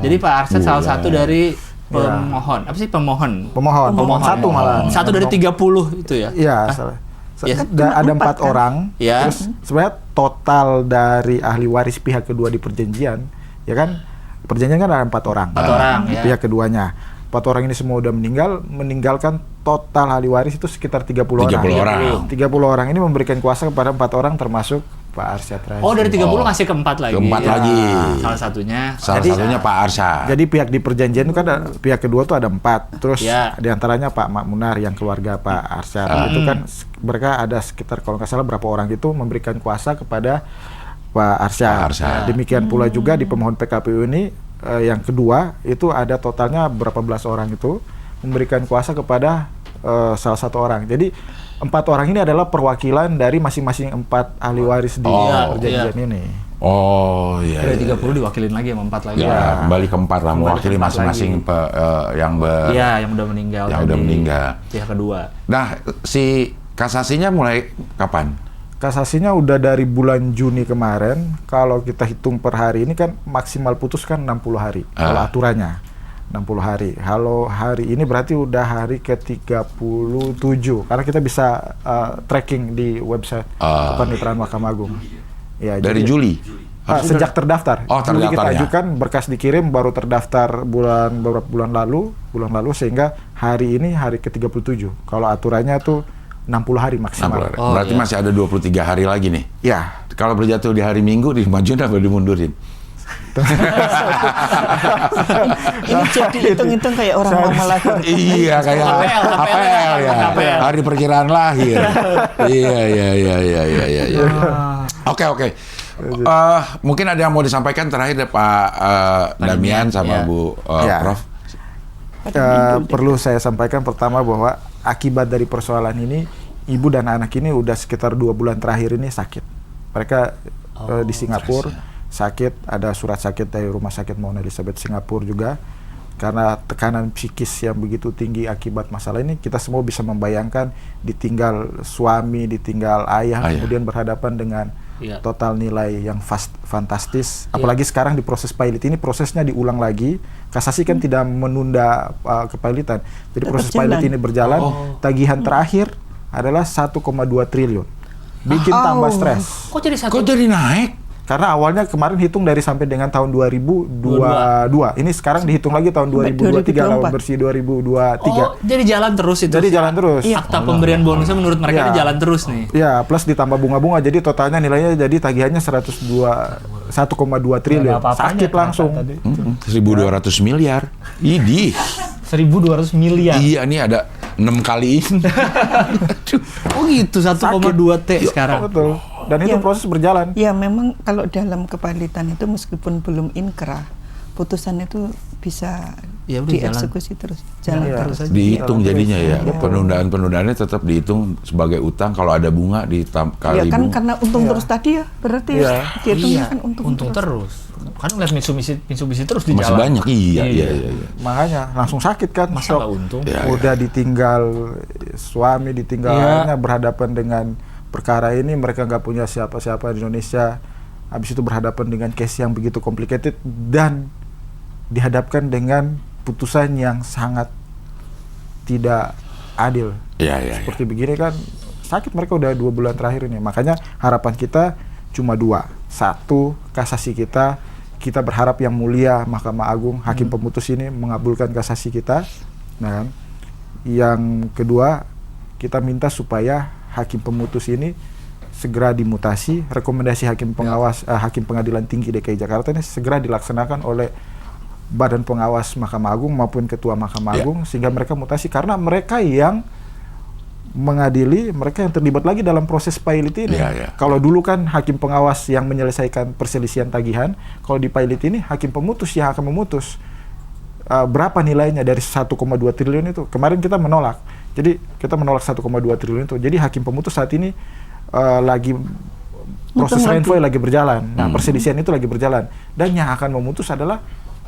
Jadi Pak Arsyad salah Bulan. satu dari pemohon. Apa sih pemohon? Pemohon. Satu malah. Satu dari 30 itu ya? Iya, salah. Ya. Ada 4 kan? orang. Ya. Terus sebenarnya total dari ahli waris pihak kedua di perjanjian, ya kan? Perjanjian kan ada 4 orang. 4 orang, ya. Pihak keduanya. 4 orang ini semua udah meninggalkan total ahli waris itu sekitar 30 orang. 30 orang. 30 orang ini memberikan kuasa kepada 4 orang termasuk Pak Arsyad Rashid. Oh dari 30 ngasih ke 4 lagi. Keempat Ya. lagi. Salah satunya. Satunya Pak Arsyad. Jadi pihak di perjanjian itu kan pihak kedua tuh ada 4. Terus Ya. diantaranya Pak Makmunar yang keluarga Pak Arsyad. Itu kan mereka ada sekitar kalau nggak salah berapa orang itu memberikan kuasa kepada Pak Arsyad. Pak Arsyad. Demikian pula juga di pemohon PKPU ini yang kedua itu ada totalnya berapa belas orang itu memberikan kuasa kepada salah satu orang. Jadi 4 orang ini adalah perwakilan dari masing-masing 4 ahli waris di perjanjian ini. Oh iya. Dari iya. 30 diwakilin lagi sama 4 lagi. Ya, kembali ke 4 lah, Kembali mewakili ke 4 masing-masing Iya, yang udah meninggal. yang tadi. udah meninggal. Pihak kedua. Nah, si kasasinya mulai kapan? Kasasinya udah dari bulan Juni kemarin. Kalau kita hitung per hari ini kan maksimal putus kan 60 hari. Kalau aturannya 60 hari. Kalau hari ini berarti udah hari ke-37. Karena kita bisa tracking di website Kepaniteraan Mahkamah Agung. Ya, Dari jadi, Juli? sejak terdaftar. Oh, Juli kita terdaftarnya. ajukan, berkas dikirim, baru terdaftar beberapa bulan lalu sehingga hari ini hari ke-37. Kalau aturannya tuh 60 hari 60 maksimal. hari. Berarti masih ada 23 hari lagi nih. Ya. Kalau berjatuh di hari Minggu, dimajuin apa dimundurin? Ini jadi hitung-hitung kayak orang mau melahirkan. Iya, kayak APL ya. APL. Hari perkiraan lahir. Iya. Oke. Mungkin ada yang mau disampaikan terakhir deh, Pak Damian sama Ya. Bu Ya. Prof. Perlu saya sampaikan pertama bahwa akibat dari persoalan ini, ibu dan anak ini udah sekitar 2 bulan terakhir ini sakit. Mereka di Singapura sakit, ada surat sakit dari Rumah Sakit Mount Elizabeth Singapura juga. Karena tekanan psikis yang begitu tinggi akibat masalah ini, kita semua bisa membayangkan ditinggal suami, ditinggal ayah. Kemudian berhadapan dengan total nilai yang fantastis. Apalagi sekarang di proses pilot ini, prosesnya diulang lagi. Kasasi kan tidak menunda kepilotan. Jadi proses pilot ini berjalan, tagihan terakhir adalah 1,2 triliun. Bikin tambah stres. Kok jadi satu? Kok jadi naik? Karena awalnya kemarin hitung dari sampai dengan tahun 2022. Ini sekarang dihitung lagi tahun 2023 kalau bersih 2023. Oh, jadi jalan terus itu. Jadi jalan terus. Akta pemberian bonusnya menurut mereka ini jalan terus nih. Ya, plus ditambah bunga-bunga, jadi totalnya nilainya jadi tagihannya 1,2 triliun. Sakit langsung. 1.200 miliar. Idih. 1.200 miliar. Iya, nih ada 6 kali ini. Oh gitu, 1,2 T sekarang. Betul. Dan itu proses berjalan. Ya memang kalau dalam kepilitan itu meskipun belum inkrah, putusan itu bisa dieksekusi terus, jalan terus saja. Dihitung jadinya ya. Penundaannya tetap dihitung sebagai utang. Kalau ada bunga Ya kan karena untung terus tadi ya, berarti dihitungnya kan untung terus. Kan lihat Mitsubishi terus di masih jalan. banyak. Iya. Makanya langsung sakit kan. Masa nggak untung? Udah ditinggal suami, ditinggal anaknya, berhadapan dengan perkara ini, mereka nggak punya siapa-siapa di Indonesia. Habis itu berhadapan dengan case yang begitu complicated dan dihadapkan dengan putusan yang sangat tidak adil. Seperti begini kan sakit mereka udah 2 bulan terakhir ini. Makanya harapan kita cuma 2. 1, kasasi kita berharap yang mulia Mahkamah Agung, hakim pemutus ini mengabulkan kasasi kita. Nah, yang kedua, kita minta supaya hakim pemutus ini segera dimutasi. Rekomendasi hakim pengawas hakim pengadilan tinggi DKI Jakarta ini segera dilaksanakan oleh Badan Pengawas Mahkamah Agung maupun Ketua Mahkamah Agung, sehingga mereka mutasi, karena mereka yang mengadili mereka yang terlibat lagi dalam proses pilot ini. Kalau dulu kan hakim pengawas yang menyelesaikan perselisihan tagihan, kalau di pilot ini hakim pemutus yang akan memutus berapa nilainya dari 1,2 triliun itu. Kemarin kita menolak. Jadi kita menolak 1,2 triliun itu. Jadi hakim pemutus saat ini lagi proses renvoy lagi berjalan. Nah, perselisihan itu lagi berjalan. Dan yang akan memutus adalah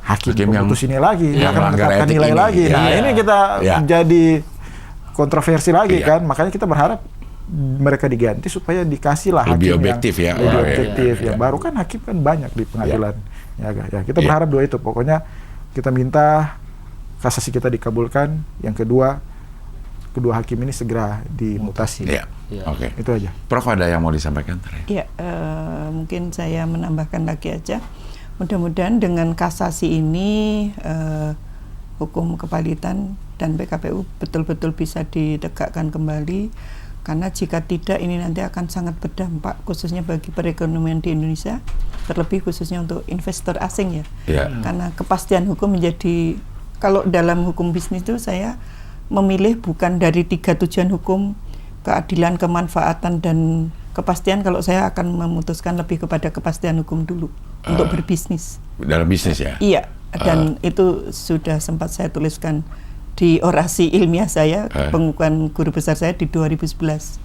hakim pemutus ini lagi. Yang akan menetapkan nilai lagi. Nah, ini kita jadi kontroversi lagi kan. Makanya kita berharap mereka diganti supaya dikasihlah hakim lebih objektif yang lebih objektif. Baru kan hakim kan banyak di pengadilan. Ya, kita berharap dua itu. Pokoknya kita minta kasasi kita dikabulkan. Yang kedua hakim ini segera dimutasi. Oke. Itu aja. Prof, ada yang mau disampaikan? Ya, mungkin saya menambahkan lagi aja. Mudah-mudahan dengan kasasi ini hukum kepalitan dan PKPU betul-betul bisa ditegakkan kembali, karena jika tidak ini nanti akan sangat berdampak khususnya bagi perekonomian di Indonesia, terlebih khususnya untuk investor asing ya. Karena kepastian hukum menjadi, kalau dalam hukum bisnis itu saya memilih bukan dari 3 tujuan hukum, keadilan, kemanfaatan, dan kepastian. Kalau saya akan memutuskan lebih kepada kepastian hukum dulu untuk berbisnis. Dalam bisnis ya? Iya, dan itu sudah sempat saya tuliskan di orasi ilmiah saya, pengukuhan guru besar saya di 2011.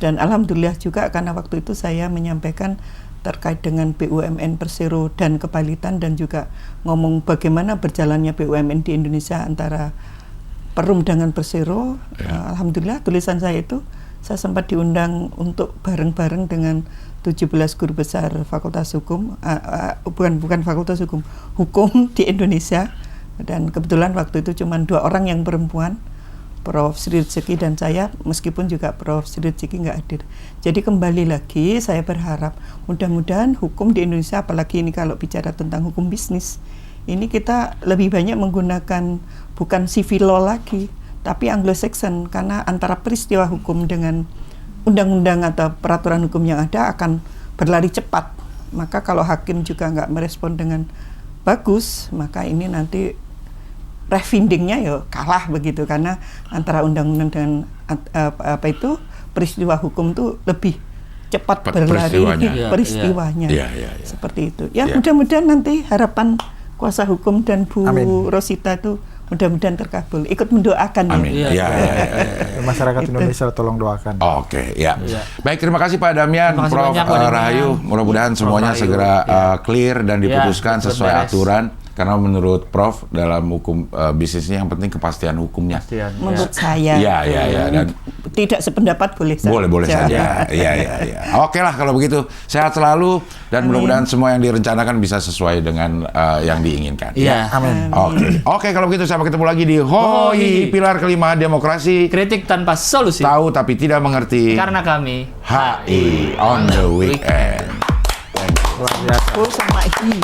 Dan alhamdulillah juga karena waktu itu saya menyampaikan terkait dengan BUMN Persero dan kepalitan, dan juga ngomong bagaimana berjalannya BUMN di Indonesia antara Perum dengan Persero. Alhamdulillah tulisan saya itu saya sempat diundang untuk bareng-bareng dengan 17 guru besar Fakultas Hukum, bukan Fakultas Hukum di Indonesia. Dan kebetulan waktu itu cuma 2 orang yang perempuan, Prof. Sri Rezeki dan saya, meskipun juga Prof. Sri Rezeki nggak hadir. Jadi kembali lagi saya berharap mudah-mudahan hukum di Indonesia, apalagi ini kalau bicara tentang hukum bisnis, ini kita lebih banyak menggunakan bukan civil law lagi, tapi Anglo-Saxon, karena antara peristiwa hukum dengan undang-undang atau peraturan hukum yang ada akan berlari cepat. Maka kalau hakim juga nggak merespon dengan bagus, maka ini nanti refindingnya ya kalah begitu, karena antara undang-undang dengan peristiwa hukum itu lebih cepat berlari peristiwanya. Seperti itu. Ya, mudah-mudahan nanti harapan kuasa hukum dan Bu Rosita itu mudah-mudahan terkabul. Ikut mendoakan. Amin. Masyarakat Indonesia tolong doakan. Oke, baik, terima kasih Pak Damian, Prof. Rahayu. Mudah-mudahan semuanya segera clear dan diputuskan sesuai aturan. Karena menurut Prof, dalam hukum bisnisnya yang penting kepastian hukumnya. Menurut saya. Dan tidak sependapat boleh saja. Boleh saja. Oke lah kalau begitu. Sehat selalu dan mudah-mudahan semua yang direncanakan bisa sesuai dengan yang diinginkan. Amin. Oke, kalau begitu sampai ketemu lagi di HOI, pilar kelima demokrasi. Kritik tanpa solusi. Tahu tapi tidak mengerti. Karena kami HI on the weekend. Luar biasa. Sama ini.